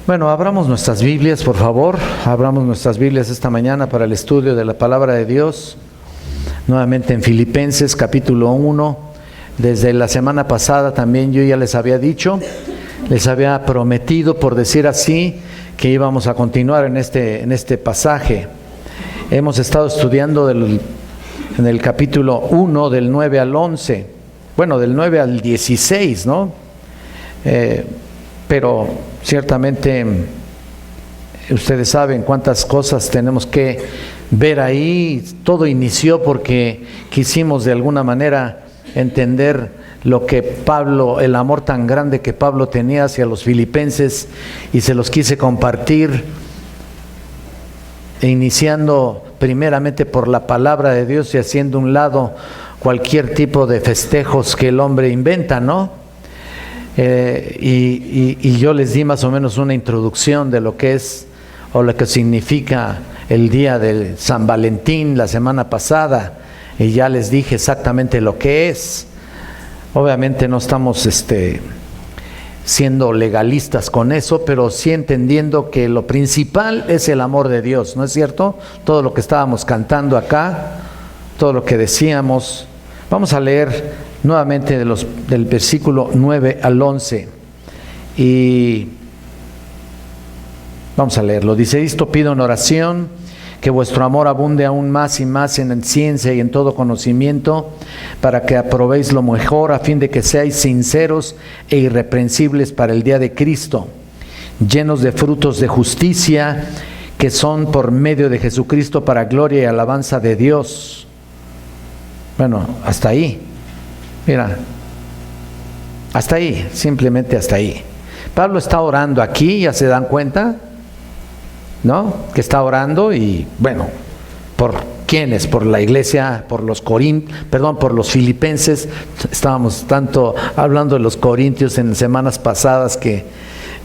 Bueno, abramos nuestras Biblias, por favor. Abramos nuestras Biblias esta mañana para el estudio de la palabra de Dios. Nuevamente en Filipenses capítulo 1. Desde la semana pasada también yo ya les había dicho, les había prometido, por decir así, que íbamos a continuar en este pasaje. Hemos estado estudiando en el capítulo 1 del 9 al 11. Bueno, del 9 al 16, ¿no? Pero ciertamente ustedes saben cuántas cosas tenemos que ver ahí. Todo inició porque quisimos de alguna manera entender lo que Pablo, el amor tan grande que Pablo tenía hacia los filipenses, y se los quise compartir, iniciando primeramente por la palabra de Dios y haciendo a un lado cualquier tipo de festejos que el hombre inventa, ¿no? Y yo les di más o menos una introducción de lo que es o lo que significa el día de San Valentín la semana pasada, y ya les dije exactamente lo que es. Obviamente no estamos siendo legalistas con eso, pero sí entendiendo que lo principal es el amor de Dios, ¿no es cierto? Todo lo que estábamos cantando acá, todo lo que decíamos. Vamos a leer nuevamente del versículo 9 al 11 y vamos a leerlo. Dice: esto pido en oración, que vuestro amor abunde aún más y más en ciencia y en todo conocimiento, para que aprobéis lo mejor, a fin de que seáis sinceros e irreprensibles para el día de Cristo, llenos de frutos de justicia, que son por medio de Jesucristo para gloria y alabanza de Dios. Bueno, hasta ahí. Mira, hasta ahí, simplemente hasta ahí. Pablo está orando aquí, ya se dan cuenta, ¿no? Que está orando, y bueno, ¿por quiénes? Por la iglesia, por los por los filipenses. Estábamos tanto hablando de los corintios en semanas pasadas que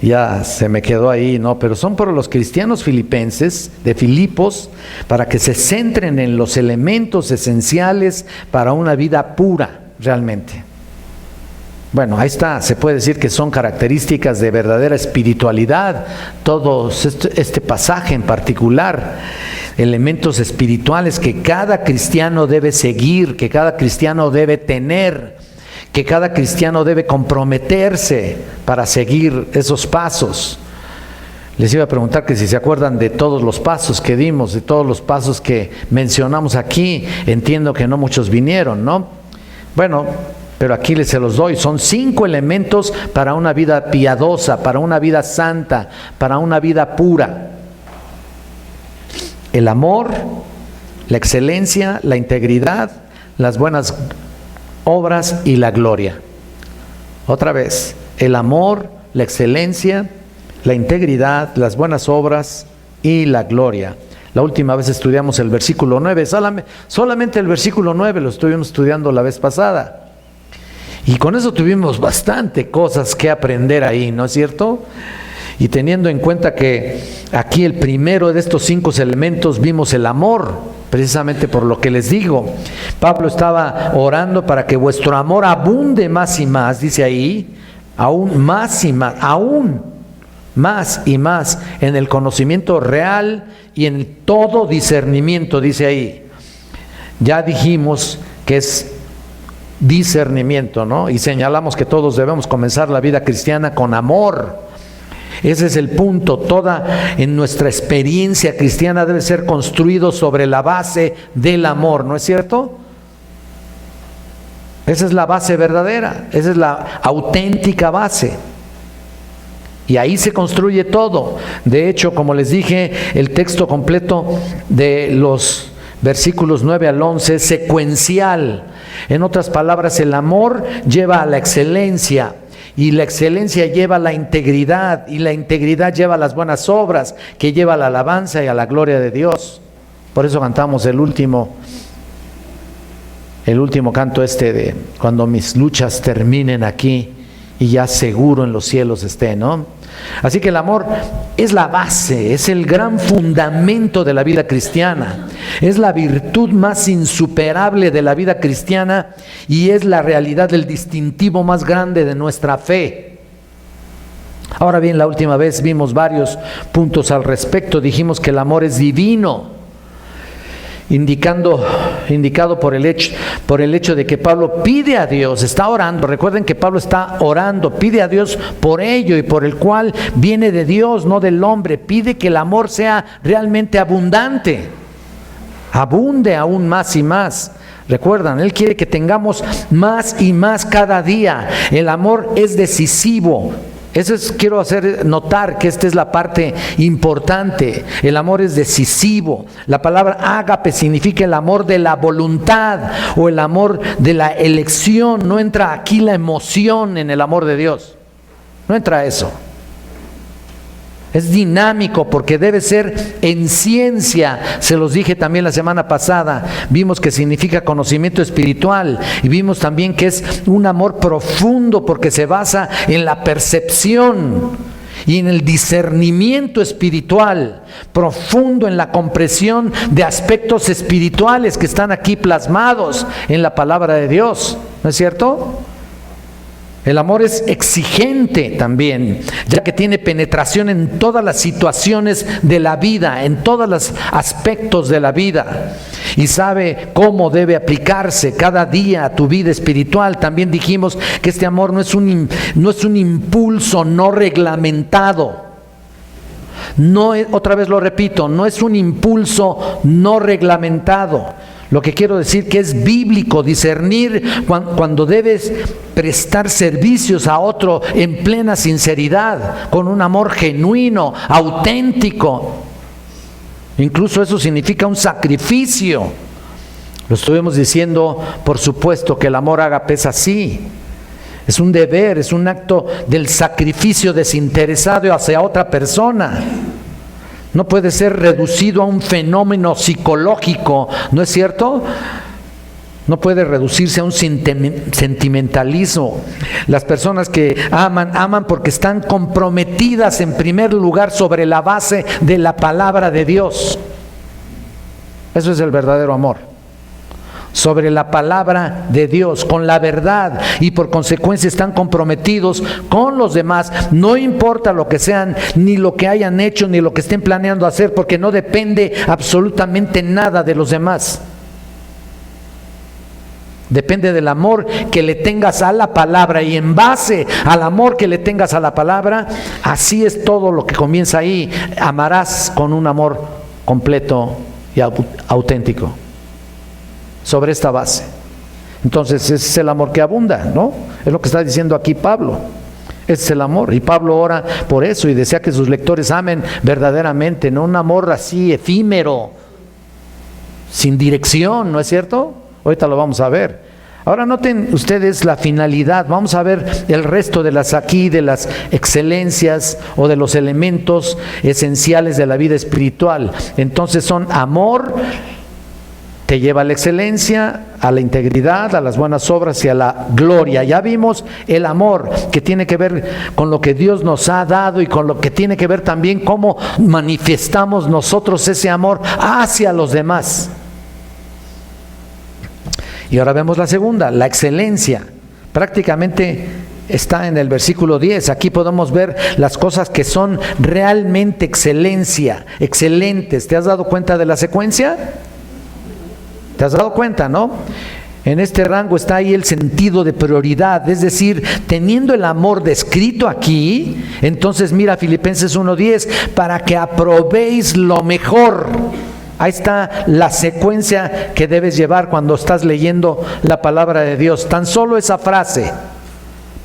ya se me quedó ahí, ¿no? Pero son por los cristianos filipenses de Filipos, para que se centren en los elementos esenciales para una vida pura, realmente. Bueno, ahí está, se puede decir que son características de verdadera espiritualidad, todo este pasaje en particular, elementos espirituales que cada cristiano debe seguir, que cada cristiano debe tener, que cada cristiano debe comprometerse para seguir esos pasos. Les iba a preguntar que si se acuerdan de todos los pasos que dimos, de todos los pasos que mencionamos aquí. Entiendo que no muchos vinieron, ¿no? Bueno, pero aquí se los doy. Son 5 elementos para una vida piadosa, para una vida santa, para una vida pura: el amor, la excelencia, la integridad, las buenas obras y la gloria. Otra vez: el amor, la excelencia, la integridad, las buenas obras y la gloria. La última vez estudiamos el versículo 9, solamente el versículo 9 lo estuvimos estudiando la vez pasada. Y con eso tuvimos bastante cosas que aprender ahí, ¿no es cierto? Y teniendo en cuenta que aquí el primero de estos 5 elementos vimos el amor, precisamente por lo que les digo. Pablo estaba orando para que vuestro amor abunde más y más, dice ahí, aún más y más, aún más y más en el conocimiento real y en todo discernimiento, dice ahí. Ya dijimos que es discernimiento, ¿no? Y señalamos que todos debemos comenzar la vida cristiana con amor. Ese es el punto. Toda en nuestra experiencia cristiana debe ser construido sobre la base del amor, ¿no es cierto? Esa es la base verdadera, esa es la auténtica base. Y ahí se construye todo. De hecho, como les dije, el texto completo de los versículos 9 al 11 es secuencial. En otras palabras, el amor lleva a la excelencia, y la excelencia lleva a la integridad, y la integridad lleva a las buenas obras, que lleva a la alabanza y a la gloria de Dios. Por eso cantamos el último canto de cuando mis luchas terminen aquí y ya seguro en los cielos esté, ¿no? Así que el amor es la base, es el gran fundamento de la vida cristiana, es la virtud más insuperable de la vida cristiana, y es la realidad del distintivo más grande de nuestra fe. Ahora bien, la última vez vimos varios puntos al respecto. Dijimos que el amor es divino, indicado por el hecho de que Pablo pide a Dios, está orando. Recuerden que Pablo está orando, pide a Dios por ello y por el cual viene de Dios, no del hombre. Pide que el amor sea realmente abundante, abunde aún más y más. Recuerdan, Él quiere que tengamos más y más cada día. El amor es decisivo. Quiero hacer notar que esta es la parte importante. El amor es decisivo. La palabra ágape significa el amor de la voluntad o el amor de la elección. No entra aquí la emoción en el amor de Dios. No entra eso. Es dinámico porque debe ser en ciencia. Se los dije también la semana pasada. Vimos que significa conocimiento espiritual y vimos también que es un amor profundo porque se basa en la percepción y en el discernimiento espiritual, profundo en la comprensión de aspectos espirituales que están aquí plasmados en la palabra de Dios. ¿No es cierto? El amor es exigente también, ya que tiene penetración en todas las situaciones de la vida, en todos los aspectos de la vida, y sabe cómo debe aplicarse cada día a tu vida espiritual. También dijimos que este amor no es un impulso no reglamentado. Otra vez lo repito, no es un impulso no reglamentado. Lo que quiero decir que es bíblico discernir cuando debes prestar servicios a otro en plena sinceridad, con un amor genuino, auténtico. Incluso eso significa un sacrificio. Lo estuvimos diciendo, por supuesto que el amor ágape es así. Es un deber, es un acto del sacrificio desinteresado hacia otra persona. No puede ser reducido a un fenómeno psicológico, ¿no es cierto? No puede reducirse a un sentimentalismo. Las personas que aman porque están comprometidas en primer lugar sobre la base de la palabra de Dios. Eso es el verdadero amor. Sobre la palabra de Dios, con la verdad, y por consecuencia están comprometidos con los demás. No importa lo que sean, ni lo que hayan hecho, ni lo que estén planeando hacer, porque no depende absolutamente nada de los demás. Depende del amor que le tengas a la palabra, y en base al amor que le tengas a la palabra, así es todo lo que comienza ahí. Amarás con un amor completo y auténtico. Sobre esta base. Entonces ese es el amor que abunda, ¿no? Es lo que está diciendo aquí Pablo. Ese es el amor, y Pablo ora por eso y desea que sus lectores amen verdaderamente, no un amor así efímero, sin dirección, ¿no es cierto? Ahorita lo vamos a ver. Ahora noten ustedes la finalidad. Vamos a ver el resto de las excelencias o de los elementos esenciales de la vida espiritual. Entonces son amor, te lleva a la excelencia, a la integridad, a las buenas obras y a la gloria. Ya vimos el amor, que tiene que ver con lo que Dios nos ha dado y con lo que tiene que ver también cómo manifestamos nosotros ese amor hacia los demás. Y ahora vemos la segunda, la excelencia. Prácticamente está en el versículo 10. Aquí podemos ver las cosas que son realmente excelentes. ¿Te has dado cuenta de la secuencia? ¿Te has dado cuenta, no? En este rango está ahí el sentido de prioridad, es decir, teniendo el amor descrito aquí, entonces mira Filipenses 1:10, para que aprobéis lo mejor. Ahí está la secuencia que debes llevar cuando estás leyendo la palabra de Dios. Tan solo esa frase,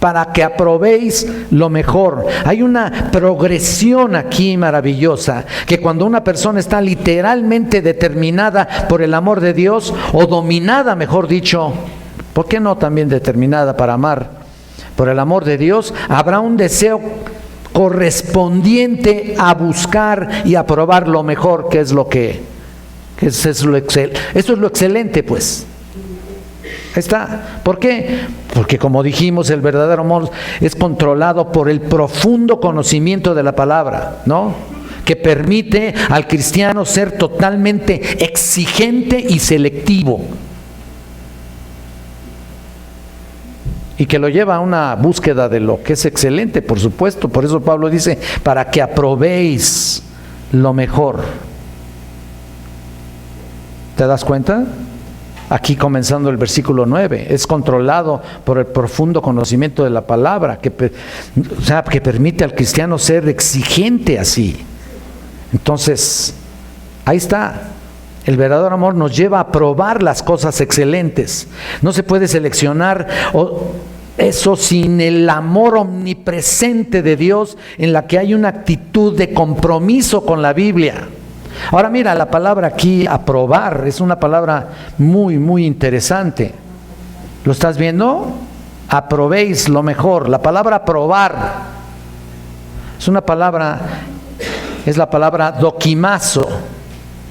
para que aprobéis lo mejor. Hay una progresión aquí maravillosa, que cuando una persona está literalmente determinada por el amor de Dios, o dominada, mejor dicho, ¿por qué no también determinada para amar? Por el amor de Dios, habrá un deseo correspondiente a buscar y aprobar lo mejor, que es lo eso es lo excelente, pues. Está. ¿Por qué? Porque como dijimos, el verdadero amor es controlado por el profundo conocimiento de la palabra, ¿no? Que permite al cristiano ser totalmente exigente y selectivo. y que lo lleva a una búsqueda de lo que es excelente, por supuesto. Por eso Pablo dice, para que aprobéis lo mejor. ¿Te das cuenta? Aquí comenzando el versículo 9, es controlado por el profundo conocimiento de la palabra, que permite al cristiano ser exigente así. Entonces, ahí está. El verdadero amor nos lleva a probar las cosas excelentes. No se puede seleccionar eso sin el amor omnipresente de Dios, en la que hay una actitud de compromiso con la Biblia. Ahora mira, la palabra aquí, aprobar, es una palabra muy, muy interesante. ¿Lo estás viendo? Aprobéis lo mejor. La palabra aprobar es una palabra, es la palabra dokimazo.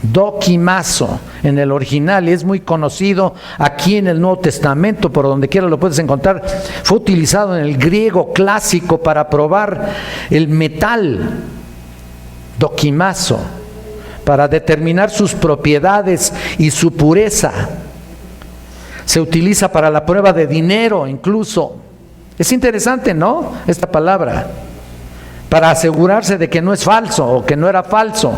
Dokimazo en el original, y es muy conocido aquí en el Nuevo Testamento, por donde quiera lo puedes encontrar. Fue utilizado en el griego clásico para probar el metal, dokimazo, para determinar sus propiedades y su pureza. Se utiliza para la prueba de dinero incluso. Es interesante, ¿no? Esta palabra, para asegurarse de que no es falso o que no era falso.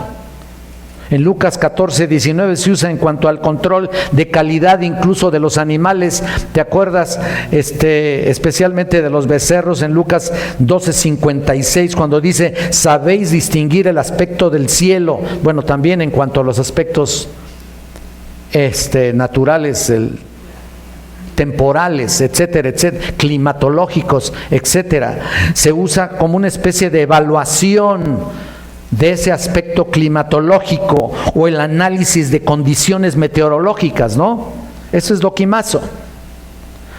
En Lucas 14:19 se usa en cuanto al control de calidad incluso de los animales. ¿Te acuerdas especialmente de los becerros en Lucas 12:56 cuando dice, sabéis distinguir el aspecto del cielo? Bueno, también en cuanto a los aspectos naturales, temporales, etcétera, etcétera, climatológicos, etcétera. Se usa como una especie de evaluación de ese aspecto climatológico o el análisis de condiciones meteorológicas, ¿no? Eso es dokimazo.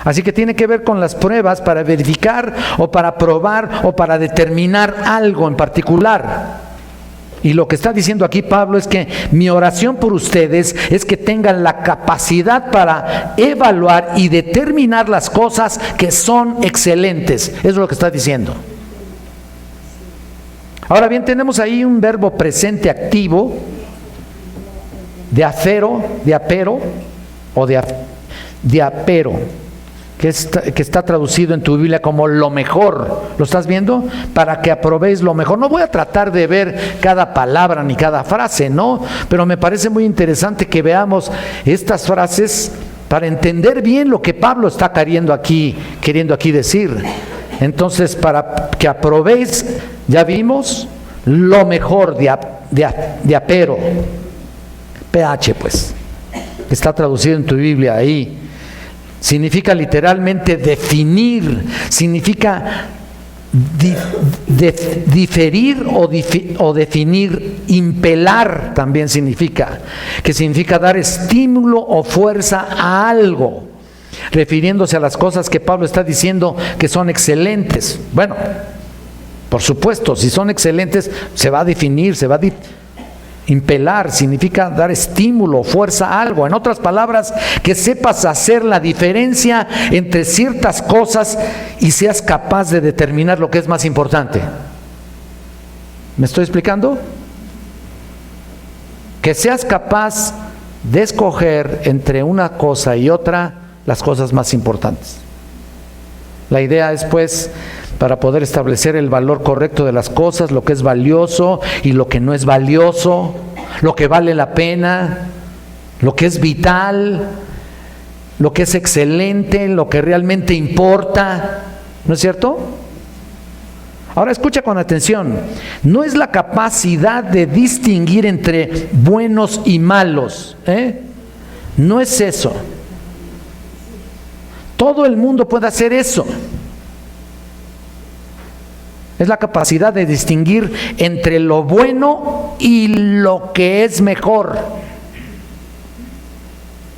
Así que tiene que ver con las pruebas para verificar o para probar o para determinar algo en particular. Y lo que está diciendo aquí Pablo es que mi oración por ustedes es que tengan la capacidad para evaluar y determinar las cosas que son excelentes. Eso es lo que está diciendo. Ahora bien, tenemos ahí un verbo presente activo de apero, que está traducido en tu Biblia como lo mejor. ¿Lo estás viendo? Para que aprobéis lo mejor. No voy a tratar de ver cada palabra ni cada frase, ¿no? Pero me parece muy interesante que veamos estas frases para entender bien lo que Pablo está queriendo aquí decir. Entonces, para que aprobéis, ya vimos, lo mejor de apero, PH pues, está traducido en tu Biblia ahí. Significa literalmente definir, significa diferir o definir. Impelar también significa, que significa dar estímulo o fuerza a algo, refiriéndose a las cosas que Pablo está diciendo que son excelentes. Bueno, por supuesto, si son excelentes, se va a definir, se va a impelar, significa dar estímulo, fuerza a algo. En otras palabras, que sepas hacer la diferencia entre ciertas cosas y seas capaz de determinar lo que es más importante. ¿Me estoy explicando? Que seas capaz de escoger entre una cosa y otra las cosas más importantes. La idea es, pues, para poder establecer el valor correcto de las cosas, lo que es valioso y lo que no es valioso, lo que vale la pena, lo que es vital, lo que es excelente, lo que realmente importa, ¿no es cierto? Ahora escucha con atención, no es la capacidad de distinguir entre buenos y malos, no es eso. Todo el mundo puede hacer eso. Es la capacidad de distinguir entre lo bueno y lo que es mejor.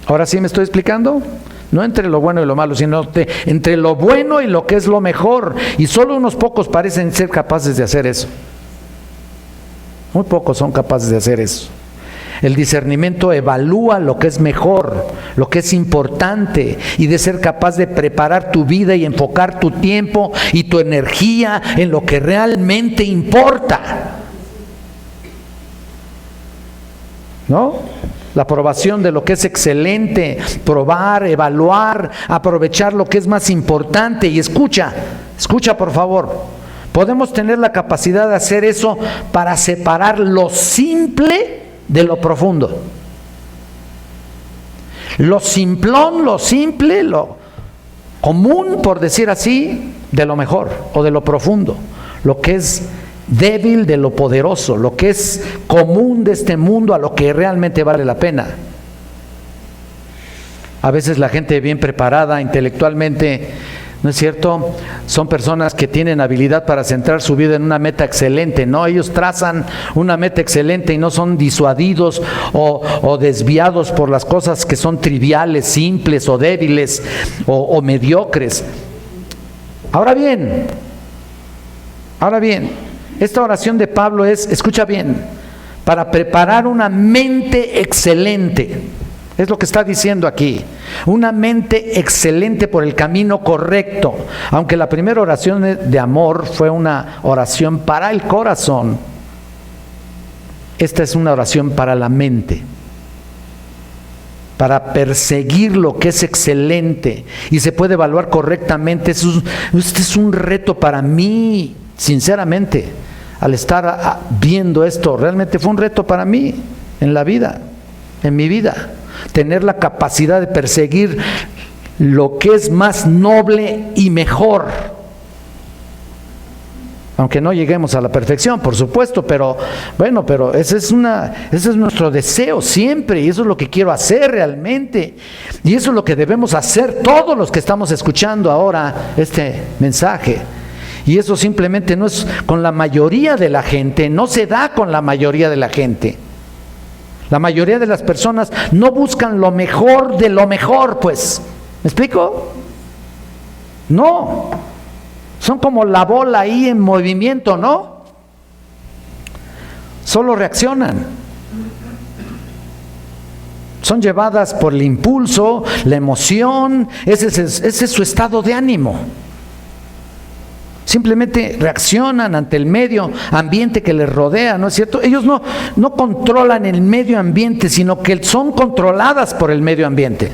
¿Ahora sí me estoy explicando? No entre lo bueno y lo malo, sino entre lo bueno y lo que es lo mejor. Y solo unos pocos parecen ser capaces de hacer eso. Muy pocos son capaces de hacer eso. El discernimiento evalúa lo que es mejor, lo que es importante, y de ser capaz de preparar tu vida y enfocar tu tiempo y tu energía en lo que realmente importa. ¿No? La aprobación de lo que es excelente, probar, evaluar, aprovechar lo que es más importante. Y escucha por favor, podemos tener la capacidad de hacer eso para separar lo simple de lo profundo. Lo simplón, lo simple, lo común, por decir así, de lo mejor o de lo profundo. Lo que es débil de lo poderoso, lo que es común de este mundo a lo que realmente vale la pena. A veces la gente bien preparada intelectualmente, ¿no es cierto?, son personas que tienen habilidad para centrar su vida en una meta excelente, ¿no? Ellos trazan una meta excelente y no son disuadidos o desviados por las cosas que son triviales, simples o débiles o mediocres. Ahora bien, esta oración de Pablo es, escucha bien, para preparar una mente excelente. Es lo que está diciendo aquí. Una mente excelente por el camino correcto. Aunque la primera oración de amor fue una oración para el corazón, esta es una oración para la mente. Para perseguir lo que es excelente y se puede evaluar correctamente. Este es un reto para mí, sinceramente. Al estar viendo esto, realmente fue un reto para mí en la vida, en mi vida. Tener la capacidad de perseguir lo que es más noble y mejor. Aunque no lleguemos a la perfección, por supuesto, pero bueno, pero ese es nuestro deseo siempre, y eso es lo que quiero hacer realmente. Y eso es lo que debemos hacer todos los que estamos escuchando ahora este mensaje. Y eso simplemente no es con la mayoría de la gente, no se da con la mayoría de la gente. La mayoría de las personas no buscan lo mejor de lo mejor, pues. ¿Me explico? No. Son como la bola ahí en movimiento, ¿no? Solo reaccionan. Son llevadas por el impulso, la emoción, ese es su estado de ánimo. Simplemente reaccionan ante el medio ambiente que les rodea, ¿no es cierto? Ellos no controlan el medio ambiente, sino que son controladas por el medio ambiente.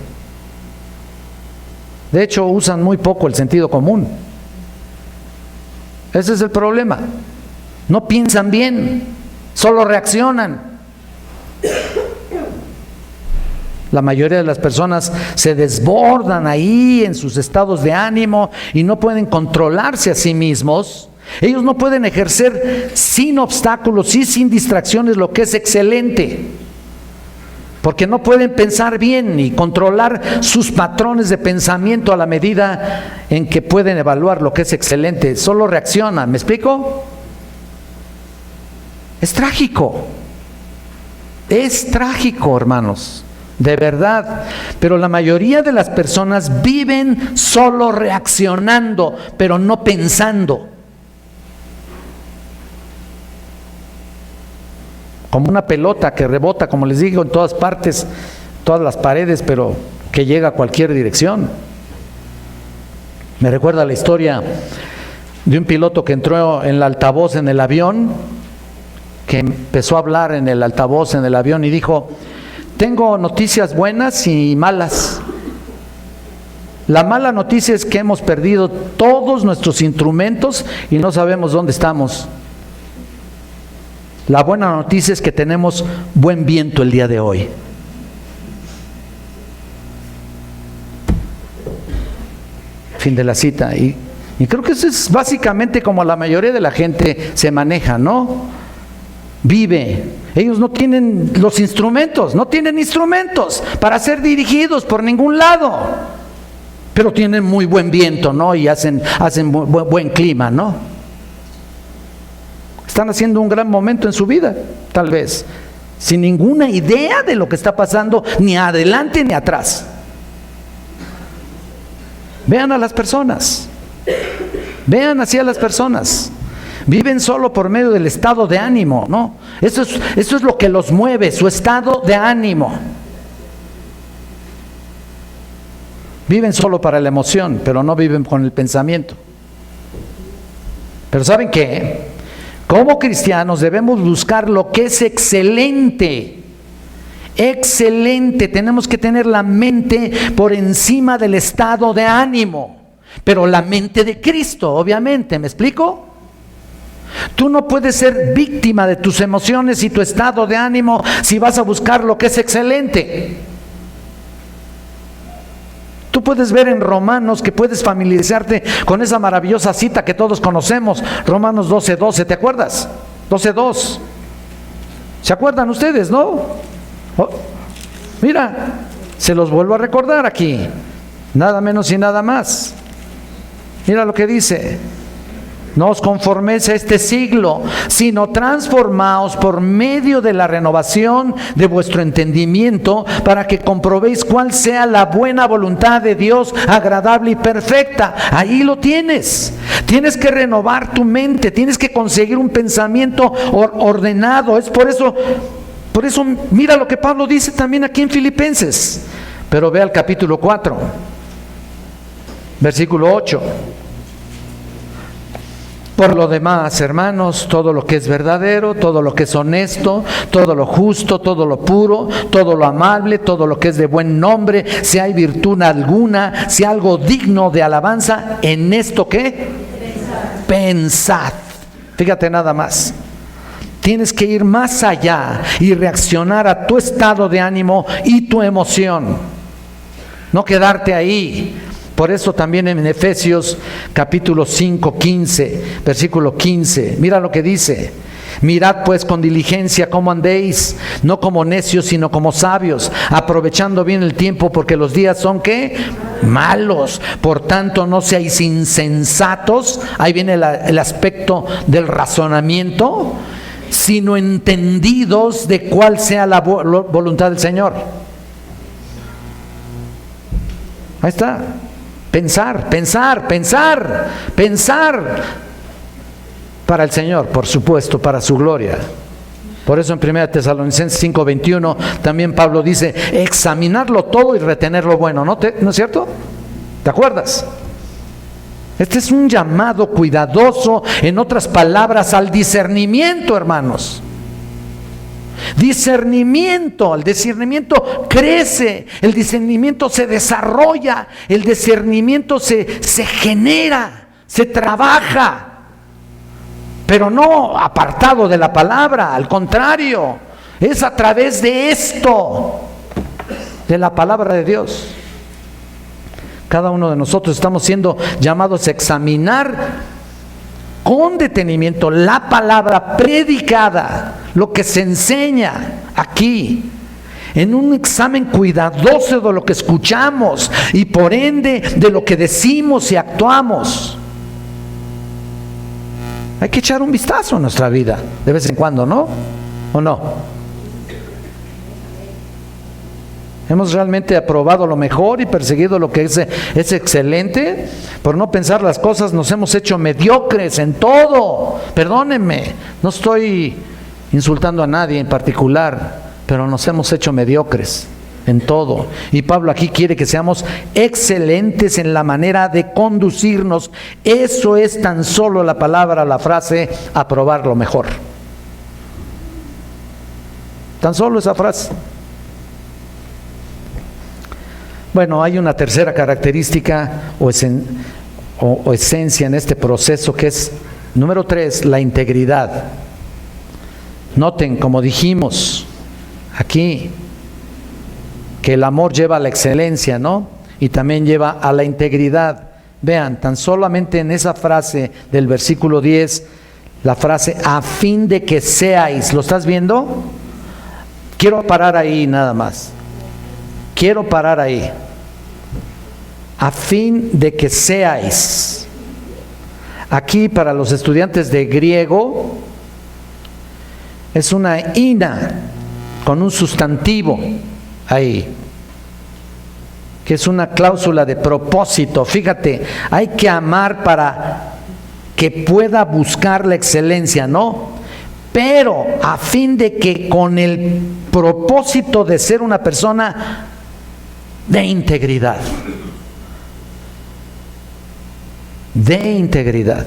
De hecho, usan muy poco el sentido común. Ese es el problema. No piensan bien, solo reaccionan. La mayoría de las personas se desbordan ahí en sus estados de ánimo y no pueden controlarse a sí mismos. Ellos no pueden ejercer sin obstáculos y sin distracciones lo que es excelente, porque no pueden pensar bien y controlar sus patrones de pensamiento a la medida en que pueden evaluar lo que es excelente. Solo reaccionan. ¿Me explico? Es trágico. Es trágico, hermanos. De verdad, pero la mayoría de las personas viven solo reaccionando, pero no pensando. Como una pelota que rebota, como les digo, en todas partes, todas las paredes, pero que llega a cualquier dirección. Me recuerda la historia de un piloto que entró en el altavoz en el avión, que empezó a hablar en el altavoz en el avión y dijo: tengo noticias buenas y malas. La mala noticia es que hemos perdido todos nuestros instrumentos y no sabemos dónde estamos. La buena noticia es que tenemos buen viento el día de hoy. Fin de la cita. Y creo que eso es básicamente como la mayoría de la gente se maneja, ¿no? Vive. Ellos no tienen los instrumentos, no tienen instrumentos para ser dirigidos por ningún lado, pero tienen muy buen viento, ¿no? Y hacen buen clima, ¿no? Están haciendo un gran momento en su vida, tal vez, sin ninguna idea de lo que está pasando, ni adelante ni atrás. Vean a las personas, vean hacia las personas. Viven solo por medio del estado de ánimo, ¿no? Eso es lo que los mueve, su estado de ánimo. Viven solo para la emoción, pero no viven con el pensamiento. Pero ¿saben qué? Como cristianos debemos buscar lo que es excelente Excelente. Tenemos que tener la mente por encima del estado de ánimo, pero la mente de Cristo, obviamente. ¿Me explico? Tú no puedes ser víctima de tus emociones y tu estado de ánimo si vas a buscar lo que es excelente. Tú puedes ver en Romanos, que puedes familiarizarte con esa maravillosa cita que todos conocemos, Romanos 12:12, ¿te acuerdas? 12:2. ¿Se acuerdan ustedes, no? Oh, mira, se los vuelvo a recordar aquí, nada menos y nada más. Mira lo que dice: no os conforméis a este siglo, sino transformaos por medio de la renovación de vuestro entendimiento, para que comprobéis cuál sea la buena voluntad de Dios, agradable y perfecta. Ahí lo tienes. Tienes que renovar tu mente, tienes que conseguir un pensamiento ordenado. Es por eso, mira lo que Pablo dice también aquí en Filipenses. Pero ve al capítulo 4, versículo 8. Por lo demás, hermanos, todo lo que es verdadero, todo lo que es honesto, todo lo justo, todo lo puro, todo lo amable, todo lo que es de buen nombre, si hay virtud alguna, si algo digno de alabanza, en esto ¿qué? Pensad. Fíjate nada más. Tienes que ir más allá y reaccionar a tu estado de ánimo y tu emoción. No quedarte ahí. Por eso también en Efesios capítulo 5, 15, versículo 15, mira lo que dice: mirad pues con diligencia cómo andéis, no como necios, sino como sabios, aprovechando bien el tiempo, porque los días son ¿qué? Malos. Por tanto, no seáis insensatos, ahí viene el aspecto del razonamiento, sino entendidos de cuál sea la voluntad del Señor. Ahí está. Pensar para el Señor, por supuesto, para su gloria. Por eso en 1 Tesalonicenses 5:21 también Pablo dice: examinarlo todo y retener lo bueno. ¿No es cierto? ¿Te acuerdas? Este es un llamado cuidadoso, en otras palabras, al discernimiento, hermanos. Discernimiento, el discernimiento crece, el discernimiento se desarrolla, el discernimiento se genera, se trabaja, pero no apartado de la palabra, al contrario, es a través de esto, de la palabra de Dios. Cada uno de nosotros estamos siendo llamados a examinar con detenimiento la palabra predicada, lo que se enseña aquí, en un examen cuidadoso de lo que escuchamos y por ende de lo que decimos y actuamos. Hay que echar un vistazo a nuestra vida de vez en cuando, ¿no? ¿O no? ¿Hemos realmente aprobado lo mejor y perseguido lo que es excelente? Por no pensar las cosas nos hemos hecho mediocres en todo. Perdónenme, no estoy insultando a nadie en particular, pero nos hemos hecho mediocres en todo. Y Pablo aquí quiere que seamos excelentes en la manera de conducirnos. Eso es tan solo la palabra, la frase, aprobar lo mejor. Tan solo esa frase. Bueno, hay una tercera característica o esencia en este proceso, que es, número 3, la integridad. Noten, como dijimos aquí, que el amor lleva a la excelencia, ¿no? Y también lleva a la integridad. Vean, tan solamente en esa frase del versículo 10, la frase a fin de que seáis, ¿lo estás viendo? Quiero parar ahí nada más. Quiero parar ahí. A fin de que seáis. Aquí para los estudiantes de griego es una ina con un sustantivo ahí, que es una cláusula de propósito. Fíjate, hay que amar para que pueda buscar la excelencia, ¿no? Pero a fin de que con el propósito de ser una persona de integridad. De integridad.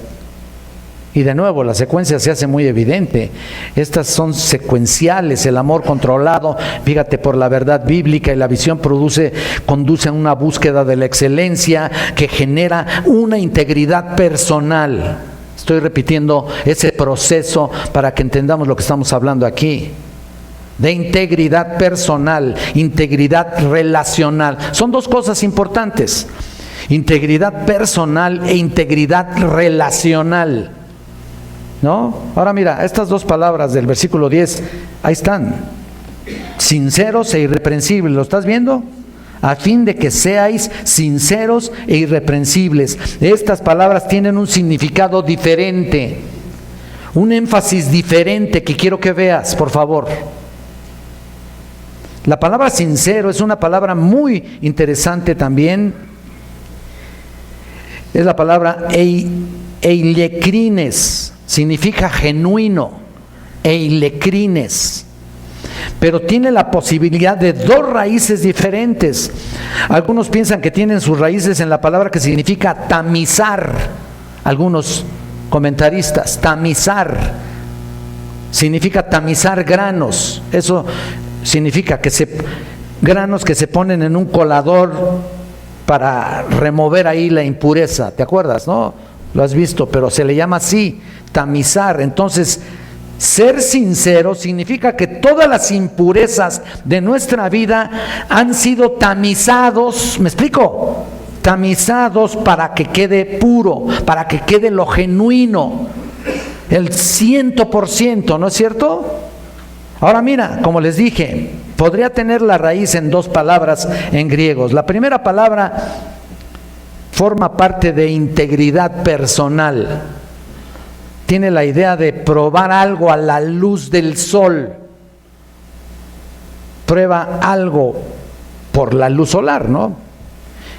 Y de nuevo, la secuencia se hace muy evidente. Estas son secuenciales. El amor controlado, fíjate, por la verdad bíblica, y la visión conduce a una búsqueda de la excelencia que genera una integridad personal. Estoy repitiendo ese proceso para que entendamos lo que estamos hablando aquí. De integridad personal, integridad relacional. Son dos cosas importantes. Integridad personal e integridad relacional. ¿No? Ahora mira, estas dos palabras del versículo 10, ahí están. Sinceros e irreprensibles, ¿lo estás viendo? A fin de que seáis sinceros e irreprensibles. Estas palabras tienen un significado diferente, un énfasis diferente que quiero que veas, por favor. La palabra sincero es una palabra muy interesante también. Es la palabra eilecrines. Significa genuino, eilecrines, pero tiene la posibilidad de dos raíces diferentes. Algunos piensan que tienen sus raíces en la palabra que significa tamizar. Algunos comentaristas, tamizar, significa tamizar granos. Eso significa que granos que se ponen en un colador para remover ahí la impureza. ¿Te acuerdas, no? Lo has visto, pero se le llama así, tamizar. Entonces, ser sincero significa que todas las impurezas de nuestra vida han sido tamizados, ¿me explico? Tamizados para que quede puro, para que quede lo genuino, el 100%, ¿no es cierto? Ahora mira, como les dije, podría tener la raíz en dos palabras en griegos. La primera palabra forma parte de integridad personal. Tiene la idea de probar algo a la luz del sol. Prueba algo por la luz solar, ¿no?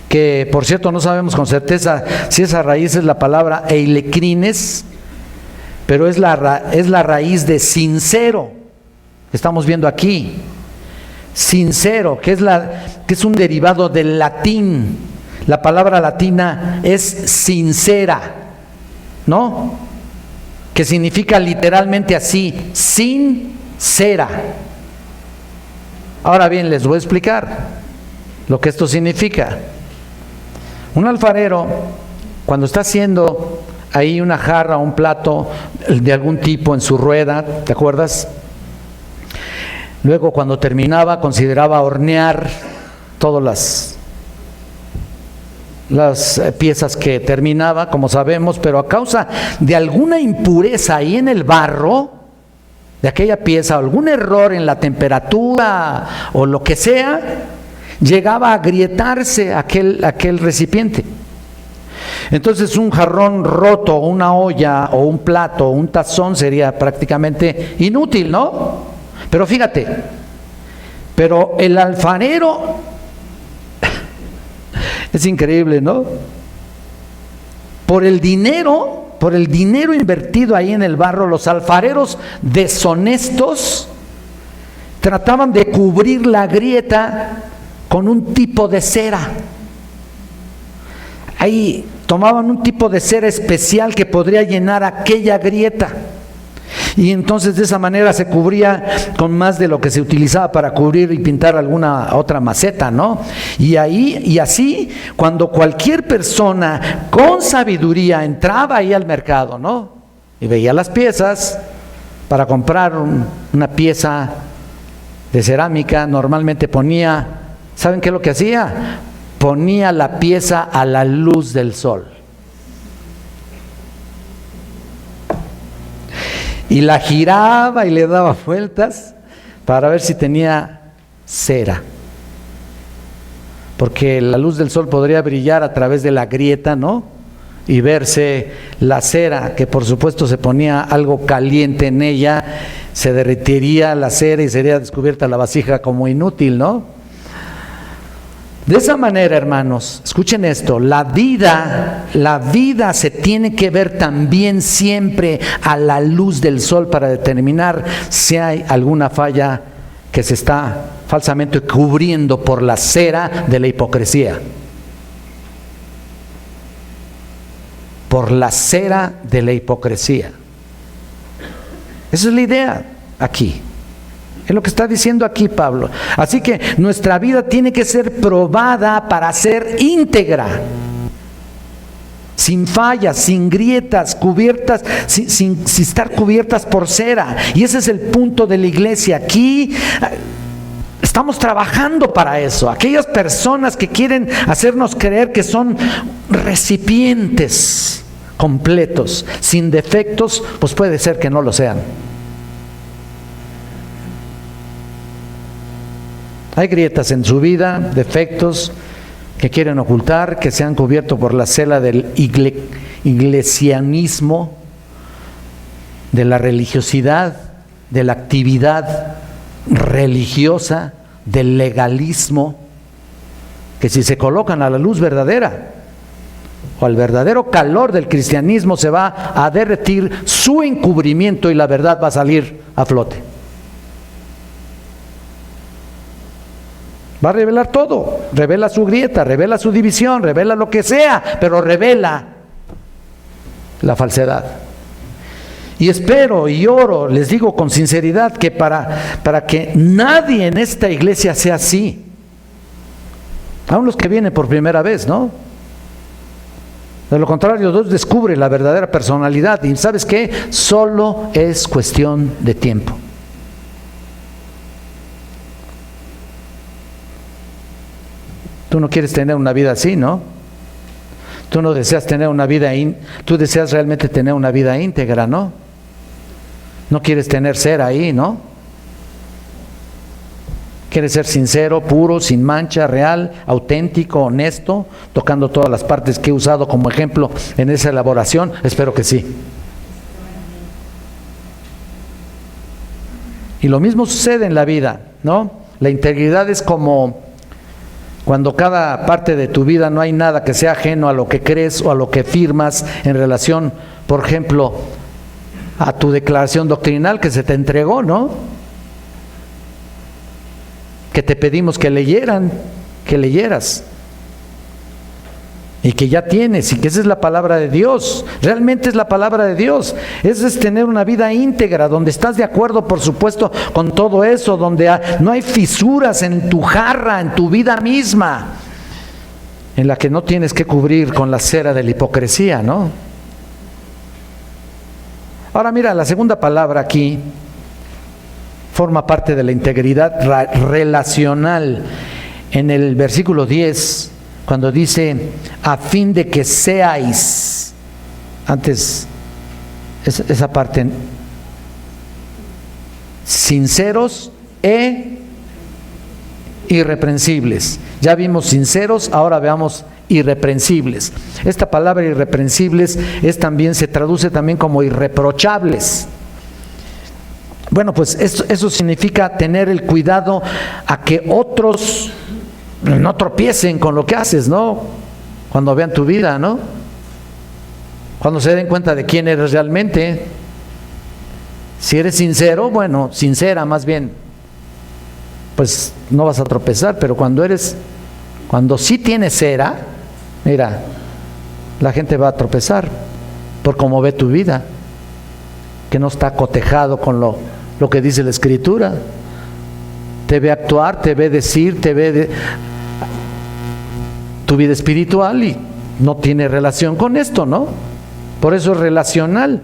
Que por cierto no sabemos con certeza si esa raíz es la palabra eilecrines, pero es la raíz de sincero que estamos viendo aquí. Sincero, que es un derivado del latín. La palabra latina es sincera, ¿no? Que significa literalmente así, sincera. Ahora bien, les voy a explicar lo que esto significa. Un alfarero, cuando está haciendo ahí una jarra, un plato de algún tipo en su rueda, ¿te acuerdas? Luego, cuando terminaba, consideraba hornear todas las piezas que terminaba, como sabemos, pero a causa de alguna impureza ahí en el barro de aquella pieza, algún error en la temperatura o lo que sea, llegaba a agrietarse aquel recipiente. Entonces un jarrón roto, una olla o un plato o un tazón sería prácticamente inútil, ¿no? Pero fíjate, pero el alfarero, es increíble, ¿no? Por el dinero invertido ahí en el barro, los alfareros deshonestos trataban de cubrir la grieta con un tipo de cera. Ahí tomaban un tipo de cera especial que podría llenar aquella grieta. Y entonces de esa manera se cubría con más de lo que se utilizaba para cubrir y pintar alguna otra maceta, ¿no? Y así, cuando cualquier persona con sabiduría entraba ahí al mercado, ¿no? Y veía las piezas para comprar una pieza de cerámica, normalmente ponía, ¿saben qué es lo que hacía? Ponía la pieza a la luz del sol. Y la giraba y le daba vueltas para ver si tenía cera. Porque la luz del sol podría brillar a través de la grieta, ¿no? Y verse la cera, que por supuesto se ponía algo caliente en ella, se derretiría la cera y sería descubierta la vasija como inútil, ¿no? De esa manera, hermanos, escuchen esto, la vida se tiene que ver también siempre a la luz del sol para determinar si hay alguna falla que se está falsamente cubriendo por la cera de la hipocresía. por la cera de la hipocresía. Esa es la idea aquí. Es lo que está diciendo aquí Pablo. Así que nuestra vida tiene que ser probada para ser íntegra, sin fallas, sin grietas, cubiertas, sin estar cubiertas por cera. Y ese es el punto de la iglesia. Aquí estamos trabajando para eso. Aquellas personas que quieren hacernos creer que son recipientes completos, sin defectos, pues puede ser que no lo sean. Hay grietas en su vida, defectos que quieren ocultar, que se han cubierto por la cela del iglesianismo, de la religiosidad, de la actividad religiosa, del legalismo, que si se colocan a la luz verdadera o al verdadero calor del cristianismo, se va a derretir su encubrimiento y la verdad va a salir a flote. Va a revelar todo, revela su grieta, revela su división, revela lo que sea, pero revela la falsedad. Y espero y oro, les digo con sinceridad, que para que nadie en esta iglesia sea así, aun los que vienen por primera vez, ¿no? De lo contrario, Dios descubre la verdadera personalidad y ¿sabes qué? Solo es cuestión de tiempo. Tú no quieres tener una vida así, ¿no? Tú no deseas tener una vida, tú deseas realmente tener una vida íntegra, ¿no? No quieres tener cera ahí, ¿no? Quieres ser sincero, puro, sin mancha, real, auténtico, honesto, tocando todas las partes que he usado como ejemplo en esa elaboración. Espero que sí. Y lo mismo sucede en la vida, ¿no? La integridad es como cuando cada parte de tu vida no hay nada que sea ajeno a lo que crees o a lo que firmas en relación, por ejemplo, a tu declaración doctrinal que se te entregó, ¿no? Que te pedimos que leyeras. Y que ya tienes, y que esa es la palabra de Dios, realmente es la palabra de Dios. Eso es tener una vida íntegra, donde estás de acuerdo, por supuesto, con todo eso, donde no hay fisuras en tu jarra, en tu vida misma, en la que no tienes que cubrir con la cera de la hipocresía, ¿no? Ahora mira, la segunda palabra aquí forma parte de la integridad relacional. En el versículo 10, cuando dice, a fin de que seáis, antes, esa parte, sinceros e irreprensibles. Ya vimos sinceros, ahora veamos irreprensibles. Esta palabra irreprensibles se traduce también como irreprochables. Bueno, pues eso significa tener el cuidado a que otros no tropiecen con lo que haces, ¿no? Cuando vean tu vida, ¿no? Cuando se den cuenta de quién eres realmente. Si eres sincero, bueno, sincera más bien, pues no vas a tropezar, pero cuando sí tienes cera, mira, la gente va a tropezar por cómo ve tu vida, que no está cotejado con lo que dice la Escritura. Te ve actuar, te ve decir, te ve tu vida espiritual y no tiene relación con esto, ¿no? Por eso es relacional,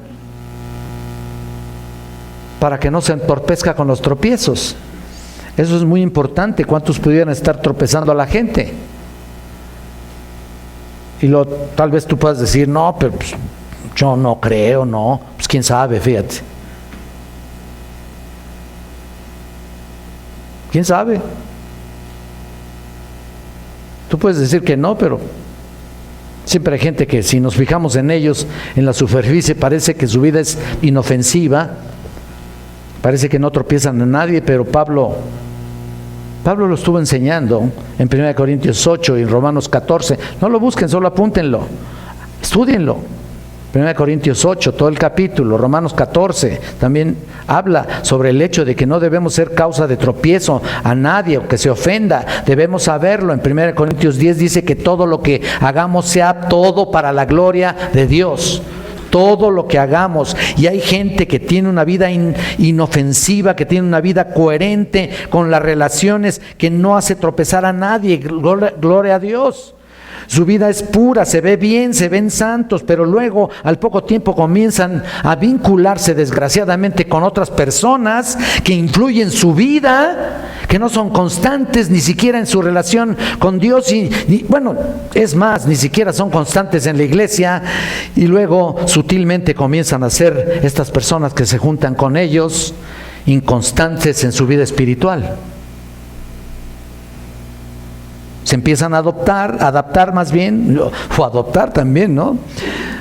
para que no se entorpezca con los tropiezos. Eso es muy importante. ¿Cuántos pudieran estar tropezando a la gente? Y tal vez tú puedas decir, no, pero pues, yo no creo, no, pues quién sabe, fíjate. ¿Quién sabe? Tú puedes decir que no, pero siempre hay gente que si nos fijamos en ellos, en la superficie, parece que su vida es inofensiva, parece que no tropiezan a nadie, pero Pablo lo estuvo enseñando en 1 Corintios 8 y en Romanos 14. No lo busquen, solo apúntenlo, estúdienlo. 1 Corintios 8, todo el capítulo, Romanos 14, también habla sobre el hecho de que no debemos ser causa de tropiezo a nadie o que se ofenda. Debemos saberlo. En 1 Corintios 10 dice que todo lo que hagamos sea todo para la gloria de Dios. Todo lo que hagamos. Y hay gente que tiene una vida inofensiva, que tiene una vida coherente con las relaciones, que no hace tropezar a nadie. Gloria a Dios. Su vida es pura, se ve bien, se ven santos, pero luego al poco tiempo comienzan a vincularse desgraciadamente con otras personas que influyen su vida, que no son constantes ni siquiera en su relación con Dios bueno, es más, ni siquiera son constantes en la iglesia, y luego sutilmente comienzan a ser estas personas que se juntan con ellos inconstantes en su vida espiritual. Se empiezan a adaptar más bien, o adoptar también, ¿no?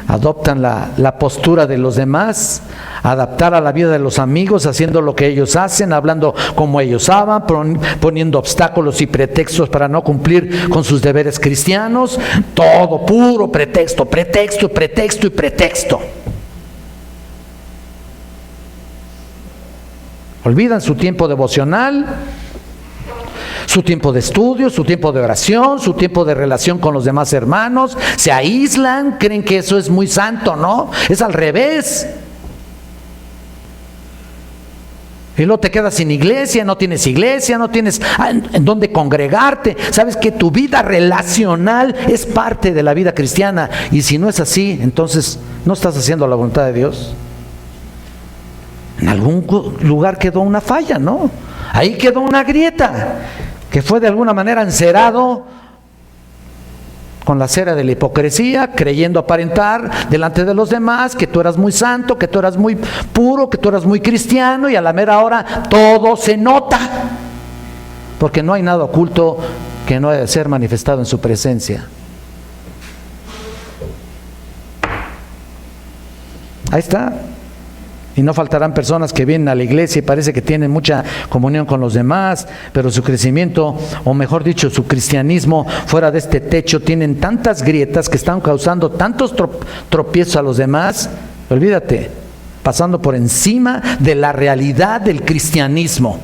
Adoptan la postura de los demás, adaptar a la vida de los amigos, haciendo lo que ellos hacen, hablando como ellos hablan, poniendo obstáculos y pretextos para no cumplir con sus deberes cristianos. Todo puro pretexto, pretexto, pretexto y pretexto. Olvidan su tiempo devocional, su tiempo de estudio, su tiempo de oración, su tiempo de relación con los demás hermanos. Se aíslan, creen que eso es muy santo, ¿no? Es al revés. Y luego te quedas sin iglesia, no tienes en dónde congregarte. Sabes que tu vida relacional es parte de la vida cristiana, y si no es así, entonces no estás haciendo la voluntad de Dios. En algún lugar quedó una falla, ¿no? Ahí quedó una grieta, que fue de alguna manera encerado con la cera de la hipocresía, creyendo aparentar delante de los demás que tú eras muy santo, que tú eras muy puro, que tú eras muy cristiano, y a la mera hora todo se nota, porque no hay nada oculto que no haya de ser manifestado en su presencia. Ahí está. Y no faltarán personas que vienen a la iglesia y parece que tienen mucha comunión con los demás, pero su crecimiento, o mejor dicho, su cristianismo fuera de este techo, tienen tantas grietas que están causando tantos tropiezos a los demás. Olvídate, pasando por encima de la realidad del cristianismo.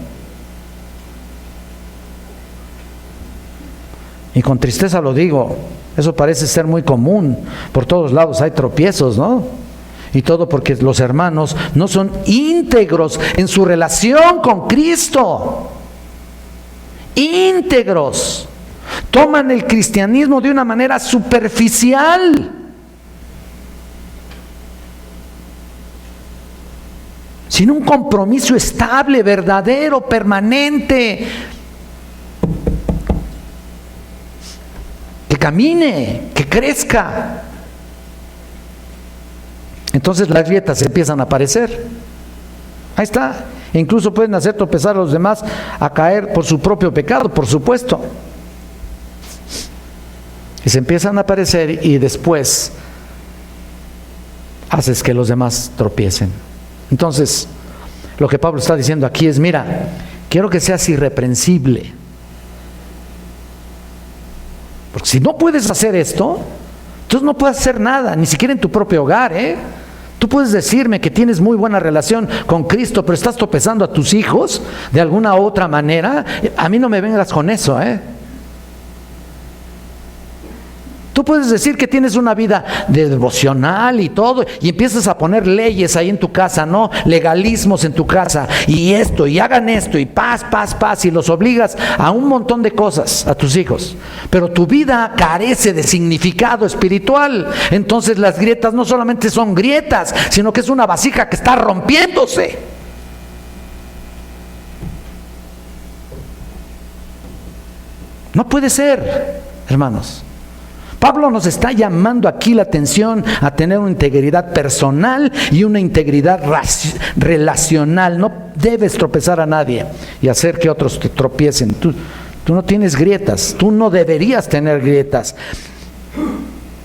Y con tristeza lo digo, eso parece ser muy común. Por todos lados hay tropiezos, ¿no? Y todo porque los hermanos no son íntegros en su relación con Cristo. Íntegros. Toman el cristianismo de una manera superficial. Sin un compromiso estable, verdadero, permanente. Que camine, que crezca. Entonces las grietas empiezan a aparecer. Ahí está. E incluso pueden hacer tropezar a los demás a caer por su propio pecado, por supuesto. Y se empiezan a aparecer, y después haces que los demás tropiecen. Entonces, lo que Pablo está diciendo aquí es: mira, quiero que seas irreprensible. Porque si no puedes hacer esto, entonces no puedes hacer nada, ni siquiera en tu propio hogar, ¿eh? Tú puedes decirme que tienes muy buena relación con Cristo, pero estás tropezando a tus hijos de alguna u otra manera. A mí no me vengas con eso, ¿eh? Tú puedes decir que tienes una vida devocional y todo, y empiezas a poner leyes ahí en tu casa, ¿no? Legalismos en tu casa, y esto, y hagan esto, y paz, y los obligas a un montón de cosas a tus hijos. Pero tu vida carece de significado espiritual. Entonces las grietas no solamente son grietas, sino que es una vasija que está rompiéndose. No puede ser, hermanos. Pablo nos está llamando aquí la atención a tener una integridad personal y una integridad relacional. No debes tropezar a nadie y hacer que otros te tropiecen. Tú no tienes grietas, tú no deberías tener grietas.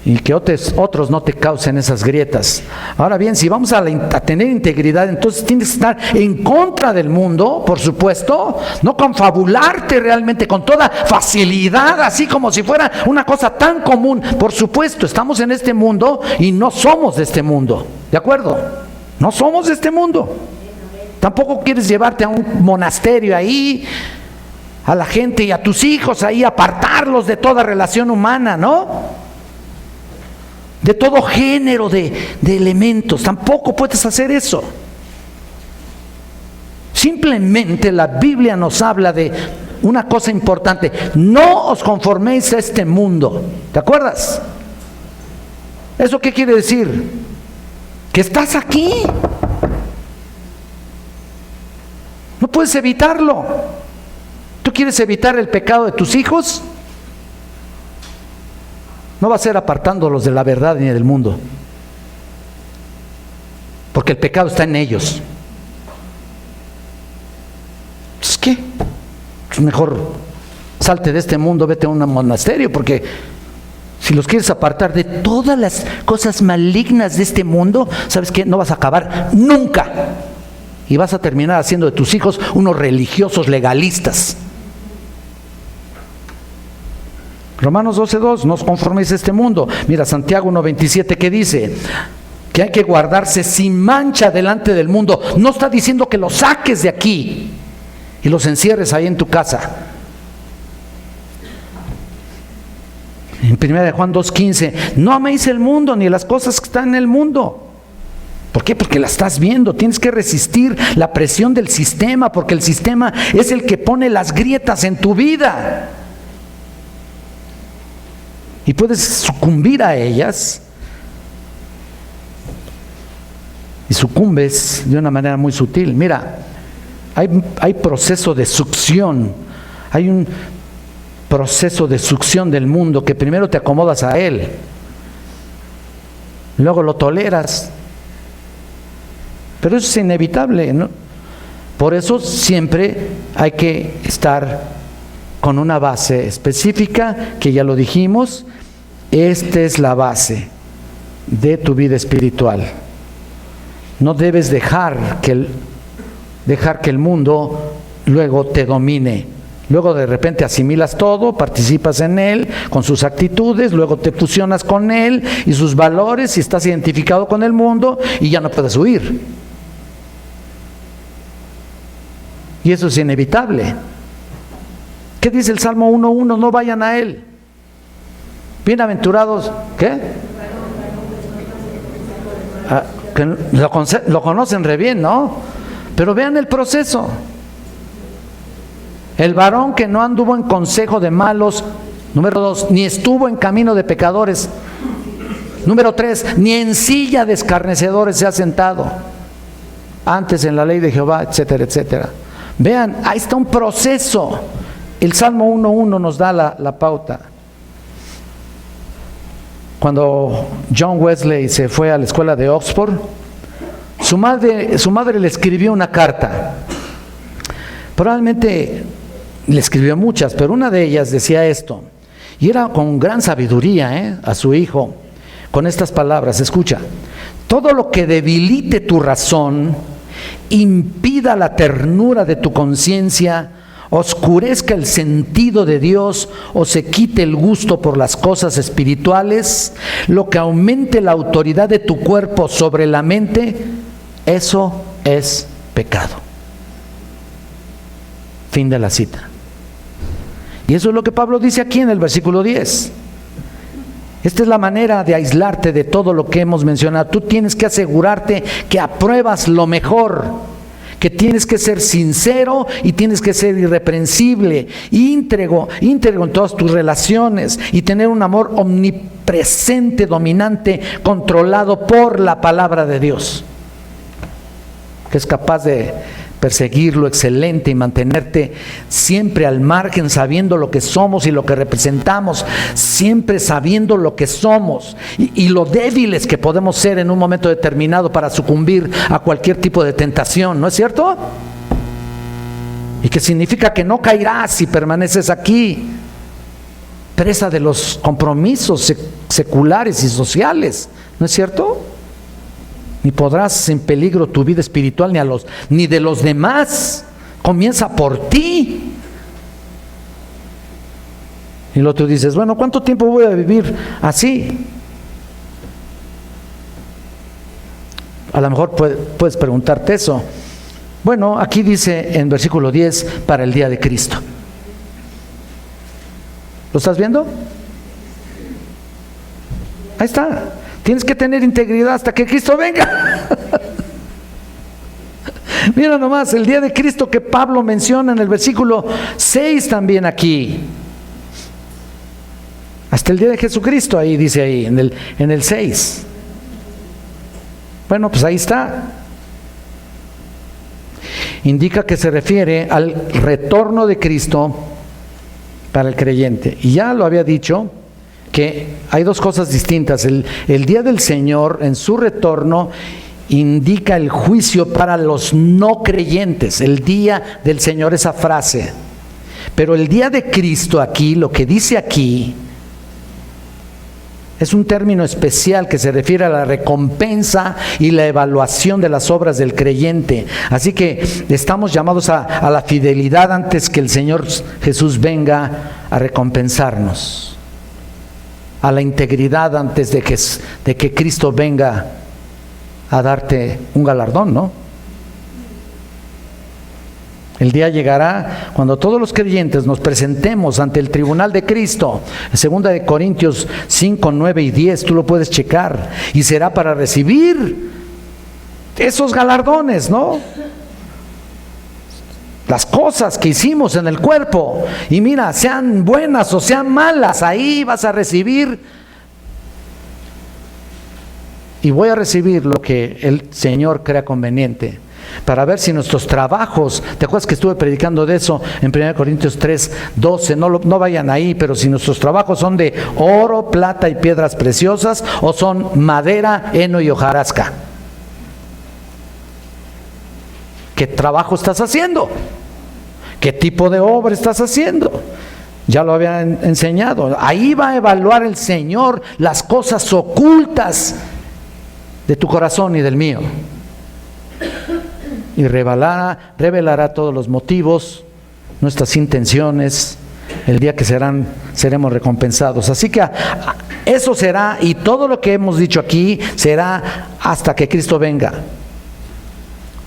y que otros no te causen esas grietas. Ahora bien, si vamos a tener integridad, entonces tienes que estar en contra del mundo, por supuesto, no confabularte realmente con toda facilidad, así como si fuera una cosa tan común. Por supuesto, estamos en este mundo y no somos de este mundo, ¿de acuerdo? No somos de este mundo. Tampoco quieres llevarte a un monasterio ahí, a la gente y a tus hijos ahí, apartarlos de toda relación humana, ¿no? De todo género de elementos. Tampoco puedes hacer eso. Simplemente la Biblia nos habla de una cosa importante: no os conforméis a este mundo. ¿Te acuerdas? ¿Eso qué quiere decir? Que estás aquí. No puedes evitarlo. ¿Tú quieres evitar el pecado de tus hijos? No va a ser apartándolos de la verdad ni del mundo, porque el pecado está en ellos. ¿Es qué? Pues mejor salte de este mundo, vete a un monasterio, porque si los quieres apartar de todas las cosas malignas de este mundo, ¿sabes qué? No vas a acabar nunca, y vas a terminar haciendo de tus hijos unos religiosos legalistas. Romanos 12:2, no os conforméis a este mundo. Mira, Santiago 1:27, ¿qué dice? Que hay que guardarse sin mancha delante del mundo. No está diciendo que los saques de aquí y los encierres ahí en tu casa. En 1 Juan 2:15, no améis el mundo ni las cosas que están en el mundo. ¿Por qué? Porque la estás viendo. Tienes que resistir la presión del sistema, porque el sistema es el que pone las grietas en tu vida. Y puedes sucumbir a ellas, y sucumbes de una manera muy sutil. Mira, hay proceso de succión, hay un proceso de succión del mundo que primero te acomodas a él, luego lo toleras, pero eso es inevitable, ¿no? Por eso siempre hay que estar con una base específica, que ya lo dijimos. Esta es la base de tu vida espiritual. No debes dejar que el mundo luego te domine. Luego de repente asimilas todo, participas en él, con sus actitudes, luego te fusionas con él y sus valores, y estás identificado con el mundo y ya no puedes huir. Y eso es inevitable. ¿Qué dice el Salmo 1:1? No vayan a él. Bienaventurados, ¿qué? Que lo conocen re bien, ¿no? Pero vean el proceso. El varón que no anduvo en consejo de malos, número 2, ni estuvo en camino de pecadores, número 3, ni en silla de escarnecedores se ha sentado, antes en la ley de Jehová, etcétera, etcétera. Vean, ahí está un proceso. El Salmo 1:1 nos da la pauta. Cuando John Wesley se fue a la escuela de Oxford, su madre le escribió una carta. Probablemente le escribió muchas, pero una de ellas decía esto, y era con gran sabiduría, a su hijo, con estas palabras: escucha, todo lo que debilite tu razón, impida la ternura de tu conciencia, oscurezca el sentido de Dios o se quite el gusto por las cosas espirituales, lo que aumente la autoridad de tu cuerpo sobre la mente, eso es pecado. Fin de la cita. Y eso es lo que Pablo dice aquí en el versículo 10. Esta es la manera de aislarte de todo lo que hemos mencionado. Tú tienes que asegurarte que apruebas lo mejor, que tienes que ser sincero y tienes que ser irreprensible, íntegro en todas tus relaciones, y tener un amor omnipresente, dominante, controlado por la palabra de Dios, que es capaz de perseguir lo excelente y mantenerte siempre al margen, sabiendo lo que somos y lo que representamos, siempre sabiendo lo que somos y lo débiles que podemos ser en un momento determinado para sucumbir a cualquier tipo de tentación, ¿no es cierto? Y que significa que no caerás si permaneces aquí, presa de los compromisos seculares y sociales, ¿no es cierto? Ni podrás en peligro tu vida espiritual ni de los demás. Comienza por ti. Y luego tú dices, bueno, ¿cuánto tiempo voy a vivir así? A lo mejor puedes preguntarte eso. Bueno, aquí dice en versículo 10, para el día de Cristo. ¿Lo estás viendo? Ahí está. Tienes que tener integridad hasta que Cristo venga. Mira nomás, el día de Cristo que Pablo menciona en el versículo 6 también aquí. Hasta el día de Jesucristo, ahí dice ahí, en el 6. Bueno, pues ahí está. Indica que se refiere al retorno de Cristo para el creyente. Y ya lo había dicho, que hay dos cosas distintas. El día del Señor, en su retorno, indica el juicio para los no creyentes. El día del Señor, esa frase. Pero el día de Cristo aquí, lo que dice aquí, es un término especial que se refiere a la recompensa y la evaluación de las obras del creyente. Así que estamos llamados a la fidelidad antes que el Señor Jesús venga a recompensarnos. A la integridad antes de que Cristo venga a darte un galardón, ¿no? El día llegará cuando todos los creyentes nos presentemos ante el tribunal de Cristo. En 2 de Corintios 5, 9 y 10, tú lo puedes checar. Y será para recibir esos galardones, ¿no? Las cosas que hicimos en el cuerpo. Y mira, sean buenas o sean malas, ahí vas a recibir. Y voy a recibir lo que el Señor crea conveniente. Para ver si nuestros trabajos, ¿te acuerdas que estuve predicando de eso en 1 Corintios 3, 12? No vayan ahí, pero si nuestros trabajos son de oro, plata y piedras preciosas, o son madera, heno y hojarasca. ¿Qué trabajo estás haciendo? ¿Qué tipo de obra estás haciendo? Ya lo había enseñado. Ahí va a evaluar el Señor las cosas ocultas de tu corazón y del mío. Y revelará todos los motivos, nuestras intenciones, el día que seremos recompensados. Así que eso será, y todo lo que hemos dicho aquí será hasta que Cristo venga.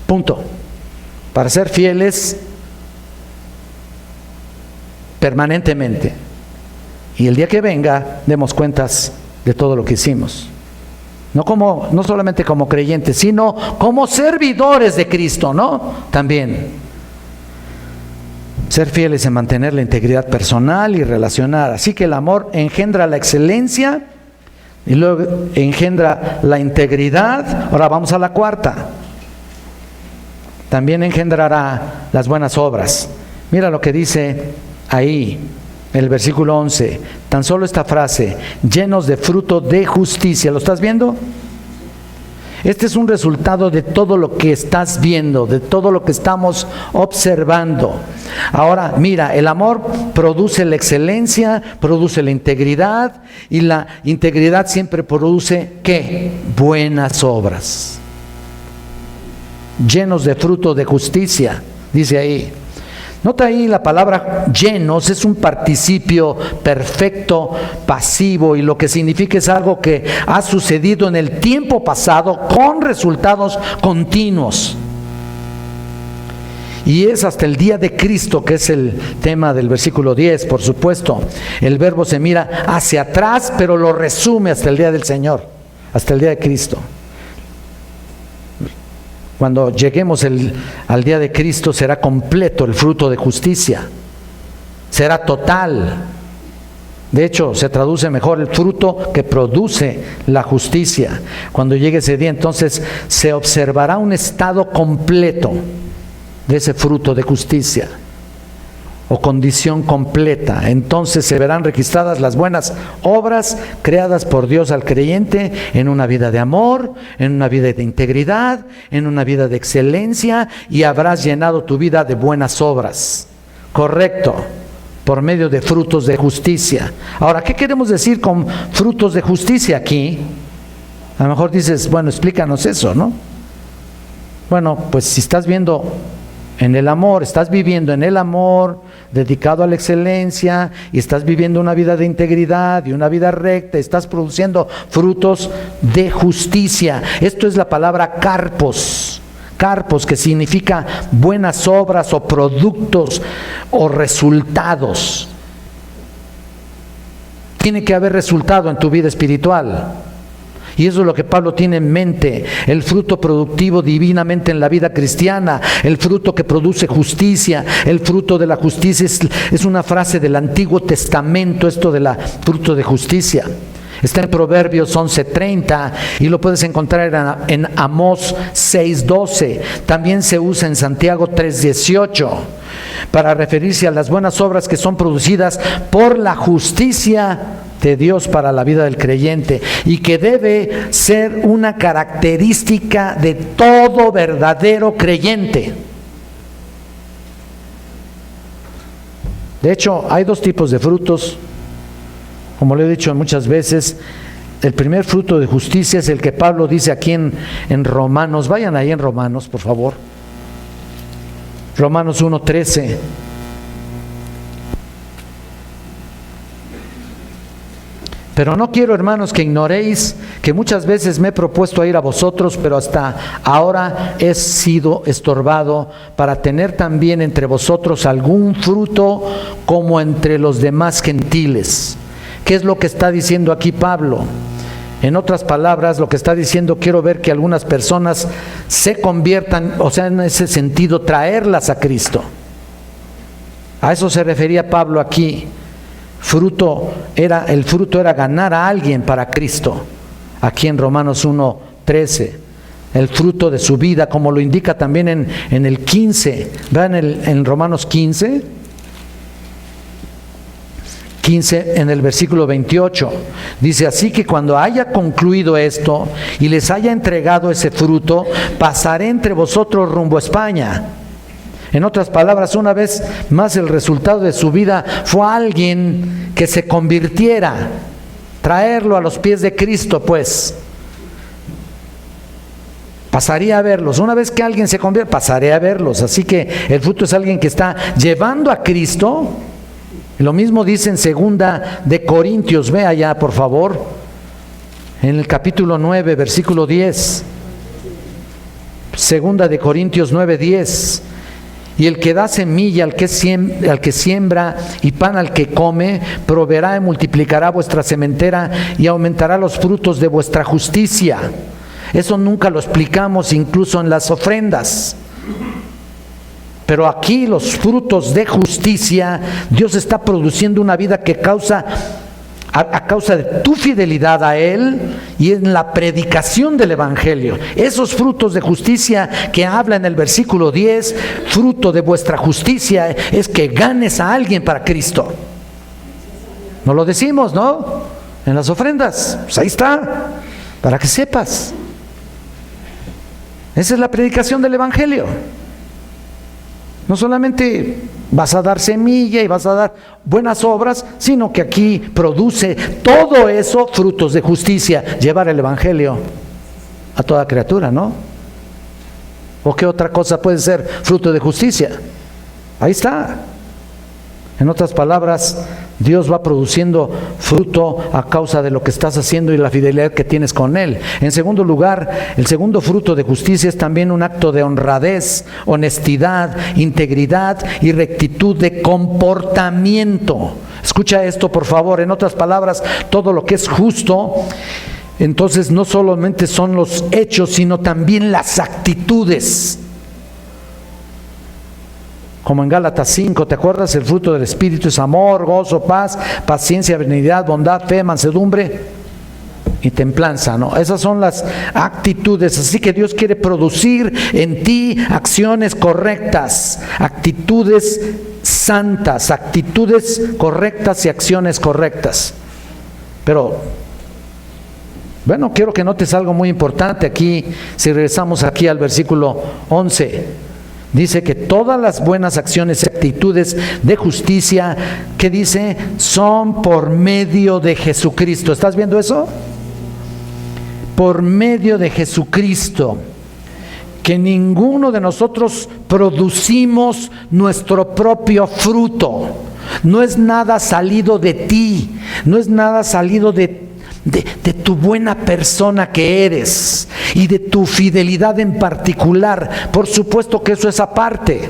Punto. Para ser fieles permanentemente. Y el día que venga, demos cuentas de todo lo que hicimos. No solamente como creyentes, sino como servidores de Cristo, ¿no? También. Ser fieles en mantener la integridad personal y relacional. Así que el amor engendra la excelencia y luego engendra la integridad. Ahora vamos a la cuarta. También engendrará las buenas obras. Mira lo que dice ahí. El versículo 11, tan solo esta frase, llenos de fruto de justicia. ¿Lo estás viendo? Este es un resultado de todo lo que estás viendo, de todo lo que estamos observando. Ahora, mira, el amor produce la excelencia, produce la integridad, y la integridad siempre produce, ¿qué? Buenas obras. Llenos de fruto de justicia, dice ahí. Nota ahí la palabra llenos, es un participio perfecto, pasivo, y lo que significa es algo que ha sucedido en el tiempo pasado con resultados continuos. Y es hasta el día de Cristo, que es el tema del versículo 10, por supuesto. El verbo se mira hacia atrás, pero lo resume hasta el día del Señor, hasta el día de Cristo. Cuando lleguemos al día de Cristo será completo el fruto de justicia, será total. De hecho, se traduce mejor el fruto que produce la justicia. Cuando llegue ese día, entonces se observará un estado completo de ese fruto de justicia o condición completa. Entonces se verán registradas las buenas obras creadas por Dios al creyente en una vida de amor, en una vida de integridad, en una vida de excelencia, y habrás llenado tu vida de buenas obras. Correcto. por medio de frutos de justicia. Ahora, ¿qué queremos decir con frutos de justicia aquí? A lo mejor dices, bueno, explícanos eso, ¿no? Bueno, pues si estás viendo en el amor, estás viviendo en el amor, dedicado a la excelencia, y estás viviendo una vida de integridad y una vida recta, estás produciendo frutos de justicia. Esto es la palabra carpos. Carpos, que significa buenas obras o productos o resultados. Tiene que haber resultado en tu vida espiritual. Y eso es lo que Pablo tiene en mente, el fruto productivo divinamente en la vida cristiana, el fruto que produce justicia. El fruto de la justicia es una frase del Antiguo Testamento, esto de la fruto de justicia. Está en Proverbios 11:30 y lo puedes encontrar en Amós 6:12. También se usa en Santiago 3:18 para referirse a las buenas obras que son producidas por la justicia de Dios para la vida del creyente, y que debe ser una característica de todo verdadero creyente. De hecho, hay dos tipos de frutos. Como lo he dicho muchas veces, el primer fruto de justicia es el que Pablo dice aquí en Romanos. Vayan ahí en Romanos, por favor. Romanos 1:13. Pero no quiero, hermanos, que ignoréis que muchas veces me he propuesto a ir a vosotros, pero hasta ahora he sido estorbado para tener también entre vosotros algún fruto como entre los demás gentiles. ¿Qué es lo que está diciendo aquí Pablo? En otras palabras, lo que está diciendo, quiero ver que algunas personas se conviertan, o sea, en ese sentido, traerlas a Cristo. A eso se refería Pablo aquí. El fruto era ganar a alguien para Cristo. Aquí en Romanos 1:13, el fruto de su vida, como lo indica también en el 15. Vean en Romanos 15, en el versículo 28, dice: así que cuando haya concluido esto y les haya entregado ese fruto, pasaré entre vosotros rumbo a España. En otras palabras, una vez más, el resultado de su vida fue alguien que se convirtiera, traerlo a los pies de Cristo, pues. Pasaría a verlos. Una vez que alguien se convierte, pasaré a verlos. Así que el fruto es alguien que está llevando a Cristo. Lo mismo dice en 2 de Corintios, ve allá por favor, en el capítulo 9, versículo 10. 2 de Corintios 9:10. Y el que da semilla al que siembra y pan al que come, proveerá y multiplicará vuestra sementera y aumentará los frutos de vuestra justicia. Eso nunca lo explicamos incluso en las ofrendas. Pero aquí los frutos de justicia, Dios está produciendo una vida que a causa de tu fidelidad a Él y en la predicación del Evangelio. Esos frutos de justicia que habla en el versículo 10, fruto de vuestra justicia, es que ganes a alguien para Cristo. No lo decimos, ¿no? En las ofrendas, pues ahí está, para que sepas. Esa es la predicación del Evangelio. No solamente vas a dar semilla y vas a dar buenas obras, sino que aquí produce todo eso frutos de justicia, llevar el Evangelio a toda criatura, ¿no? ¿O qué otra cosa puede ser fruto de justicia? Ahí está. En otras palabras, Dios va produciendo fruto a causa de lo que estás haciendo y la fidelidad que tienes con Él. En segundo lugar, el segundo fruto de justicia es también un acto de honradez, honestidad, integridad y rectitud de comportamiento. Escucha esto, por favor. En otras palabras, todo lo que es justo, entonces no solamente son los hechos, sino también las actitudes. Como en Gálatas 5, ¿te acuerdas? El fruto del Espíritu es amor, gozo, paz, paciencia, benignidad, bondad, fe, mansedumbre y templanza, ¿no? Esas son las actitudes. Así que Dios quiere producir en ti acciones correctas, actitudes santas, actitudes correctas y acciones correctas. Pero, bueno, quiero que notes algo muy importante aquí, si regresamos aquí al versículo 11. Dice que todas las buenas acciones y actitudes de justicia, ¿qué dice? Son por medio de Jesucristo. ¿Estás viendo eso? Por medio de Jesucristo. Que ninguno de nosotros producimos nuestro propio fruto. No es nada salido de ti, no es nada salido de tu buena persona que eres y de tu fidelidad en particular. Por supuesto que eso es aparte,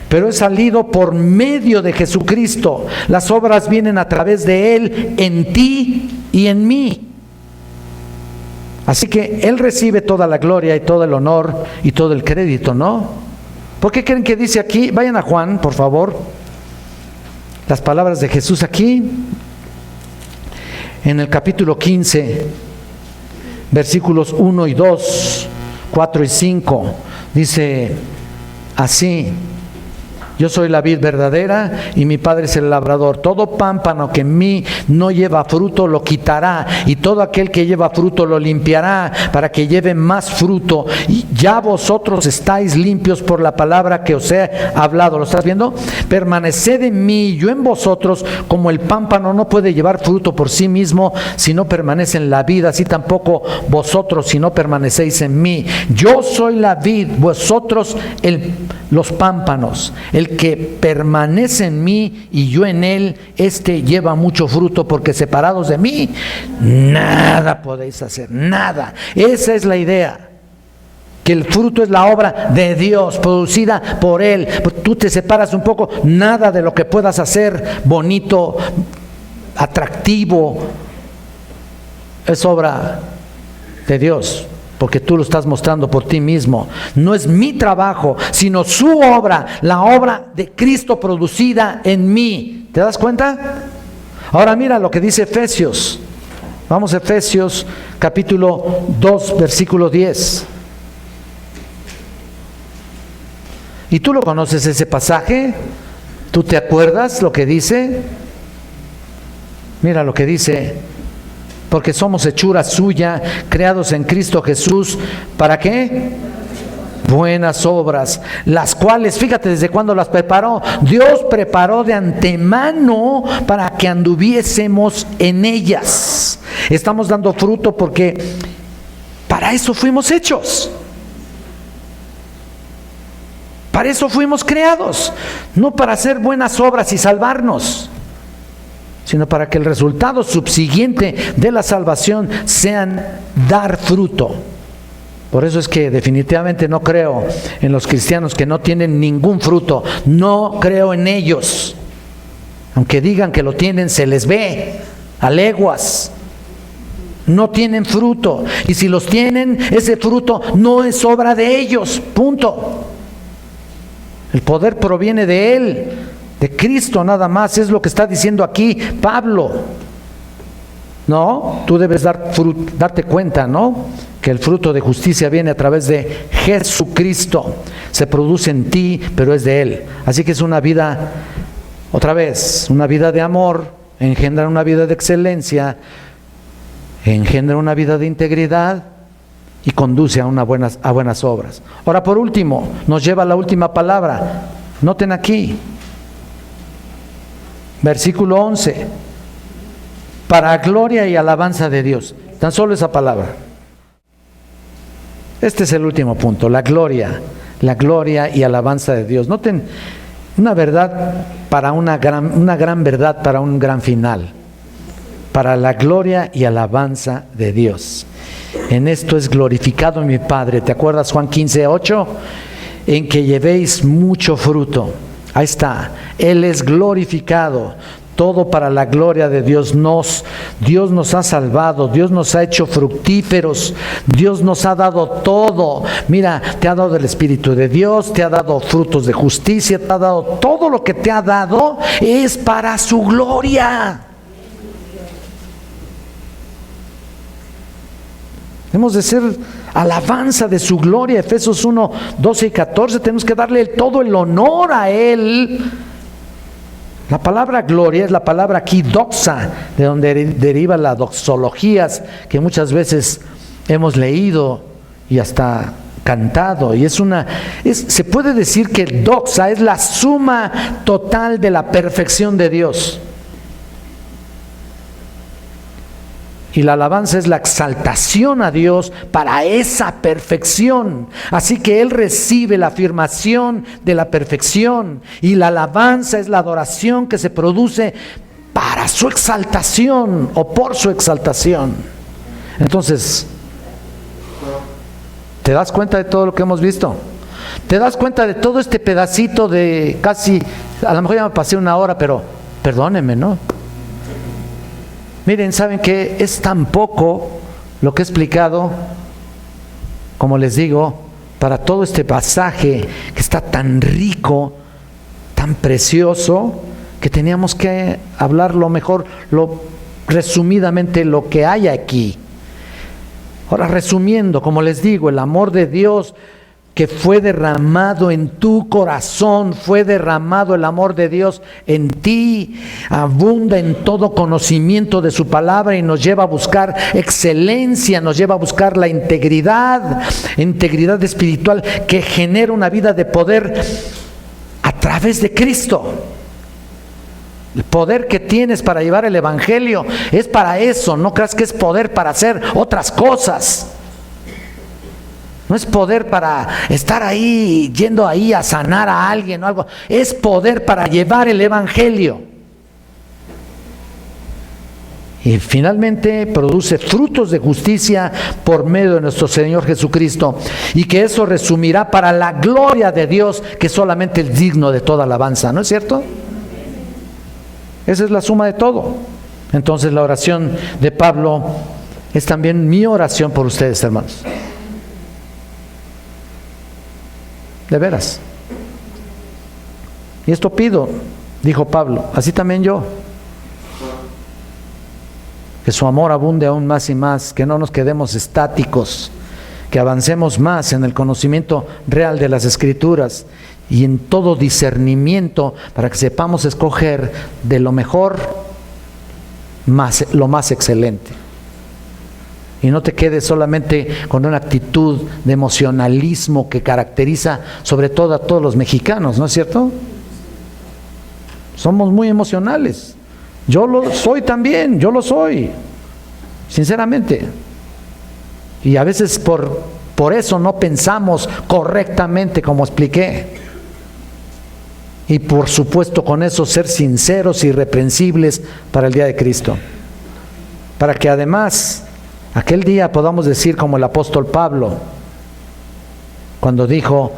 pero es salido por medio de Jesucristo. Las obras vienen a través de Él, en ti y en mí. Así que Él recibe toda la gloria y todo el honor y todo el crédito, ¿no? ¿Por qué creen que dice aquí? Vayan a Juan, por favor. Las palabras de Jesús aquí, en el capítulo 15, versículos 1 y 2, 4 y 5, dice así: yo soy la vid verdadera y mi Padre es el labrador. Todo pámpano que en mí no lleva fruto lo quitará, y todo aquel que lleva fruto lo limpiará para que lleve más fruto. Y ya vosotros estáis limpios por la palabra que os he hablado. ¿Lo estás viendo? Permaneced en mí y yo en vosotros. Como el pámpano no puede llevar fruto por sí mismo si no permanece en la vid, así tampoco vosotros si no permanecéis en mí. Yo soy la vid, vosotros los pámpanos. El que permanece en mí y yo en él, este lleva mucho fruto, porque separados de mí nada podéis hacer, nada. Esa es la idea, que el fruto es la obra de Dios, producida por Él. Tú te separas un poco, nada de lo que puedas hacer bonito, atractivo, es obra de Dios, porque tú lo estás mostrando por ti mismo. No es mi trabajo, sino su obra, la obra de Cristo producida en mí. ¿Te das cuenta? Ahora mira lo que dice Efesios. Vamos a Efesios capítulo 2, versículo 10. ¿Y tú lo conoces ese pasaje? ¿Tú te acuerdas lo que dice? Mira lo que dice: porque somos hechura suya, creados en Cristo Jesús, ¿para qué? Buenas obras, las cuales, fíjate desde cuándo las preparó. Dios preparó de antemano para que anduviésemos en ellas. Estamos dando fruto porque para eso fuimos hechos. Para eso fuimos creados, no para hacer buenas obras y salvarnos, sino para que el resultado subsiguiente de la salvación sean dar fruto. Por eso es que definitivamente no creo en los cristianos que no tienen ningún fruto. No creo en ellos. Aunque digan que lo tienen, se les ve a leguas. No tienen fruto. Y si los tienen, ese fruto no es obra de ellos. Punto. El poder proviene de Él, de Cristo nada más. Es lo que está diciendo aquí Pablo. No, tú debes darte cuenta, ¿no? Que el fruto de justicia viene a través de Jesucristo. Se produce en ti, pero es de Él. Así que es una vida, otra vez, una vida de amor, engendra una vida de excelencia, engendra una vida de integridad y conduce a buenas obras. Ahora, por último, nos lleva a la última palabra. Noten aquí, versículo 11. Para gloria y alabanza de Dios. Tan solo esa palabra. Este es el último punto, la gloria y alabanza de Dios. Noten, una verdad para una gran verdad para un gran final. Para la gloria y alabanza de Dios. En esto es glorificado mi Padre. ¿Te acuerdas Juan 15:8? En que llevéis mucho fruto. Ahí está. Él es glorificado. Todo para la gloria de Dios. Dios nos ha salvado, Dios nos ha hecho fructíferos, Dios nos ha dado todo. Mira, te ha dado el Espíritu de Dios, te ha dado frutos de justicia, te ha dado todo lo que te ha dado, es para su gloria. Hemos de ser alabanza de su gloria. Efesios 1, 12 y 14, tenemos que darle todo el honor a Él. La palabra gloria es la palabra aquí doxa, de donde deriva las doxologías que muchas veces hemos leído y hasta cantado, y se puede decir que el doxa es la suma total de la perfección de Dios. Y la alabanza es la exaltación a Dios para esa perfección. Así que Él recibe la afirmación de la perfección. Y la alabanza es la adoración que se produce para su exaltación o por su exaltación. Entonces, ¿te das cuenta de todo lo que hemos visto? ¿Te das cuenta de todo este pedacito de casi, a lo mejor ya me pasé una hora, pero perdónenme, ¿no? Miren, ¿saben qué? Es tan poco lo que he explicado, como les digo, para todo este pasaje que está tan rico, tan precioso, que teníamos que hablar lo mejor, resumidamente lo que hay aquí. Ahora, resumiendo, como les digo, el amor de Dios que fue derramado en tu corazón, fue derramado el amor de Dios en ti, abunda en todo conocimiento de su palabra y nos lleva a buscar excelencia, nos lleva a buscar la integridad espiritual que genera una vida de poder a través de Cristo. El poder que tienes para llevar el evangelio es para eso, no creas que es poder para hacer otras cosas. No es poder para estar ahí, yendo ahí a sanar a alguien o algo. Es poder para llevar el evangelio. Y finalmente produce frutos de justicia por medio de nuestro Señor Jesucristo. Y que eso resumirá para la gloria de Dios, que solamente es digno de toda alabanza. ¿No es cierto? Esa es la suma de todo. Entonces la oración de Pablo es también mi oración por ustedes, hermanos. De veras. Y esto pido, dijo Pablo, así también yo. Que su amor abunde aún más y más, que no nos quedemos estáticos, que avancemos más en el conocimiento real de las Escrituras y en todo discernimiento para que sepamos escoger de lo mejor lo más excelente. Y no te quedes solamente con una actitud de emocionalismo que caracteriza sobre todo a todos los mexicanos, ¿no es cierto? Somos muy emocionales. Yo lo soy también, yo lo soy, sinceramente. Y a veces por eso no pensamos correctamente, como expliqué. Y por supuesto con eso ser sinceros y irreprensibles para el día de Cristo. Para que además aquel día podamos decir como el apóstol Pablo, cuando dijo,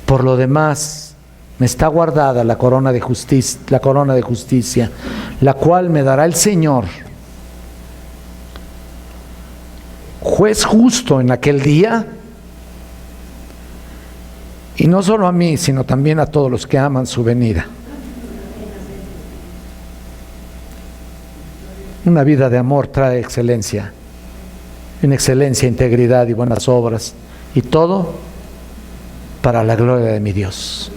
por lo demás me está guardada la corona de justicia, la cual me dará el Señor, juez justo en aquel día, y no solo a mí, sino también a todos los que aman su venida. Una vida de amor trae excelencia, en excelencia, integridad y buenas obras, y todo para la gloria de mi Dios.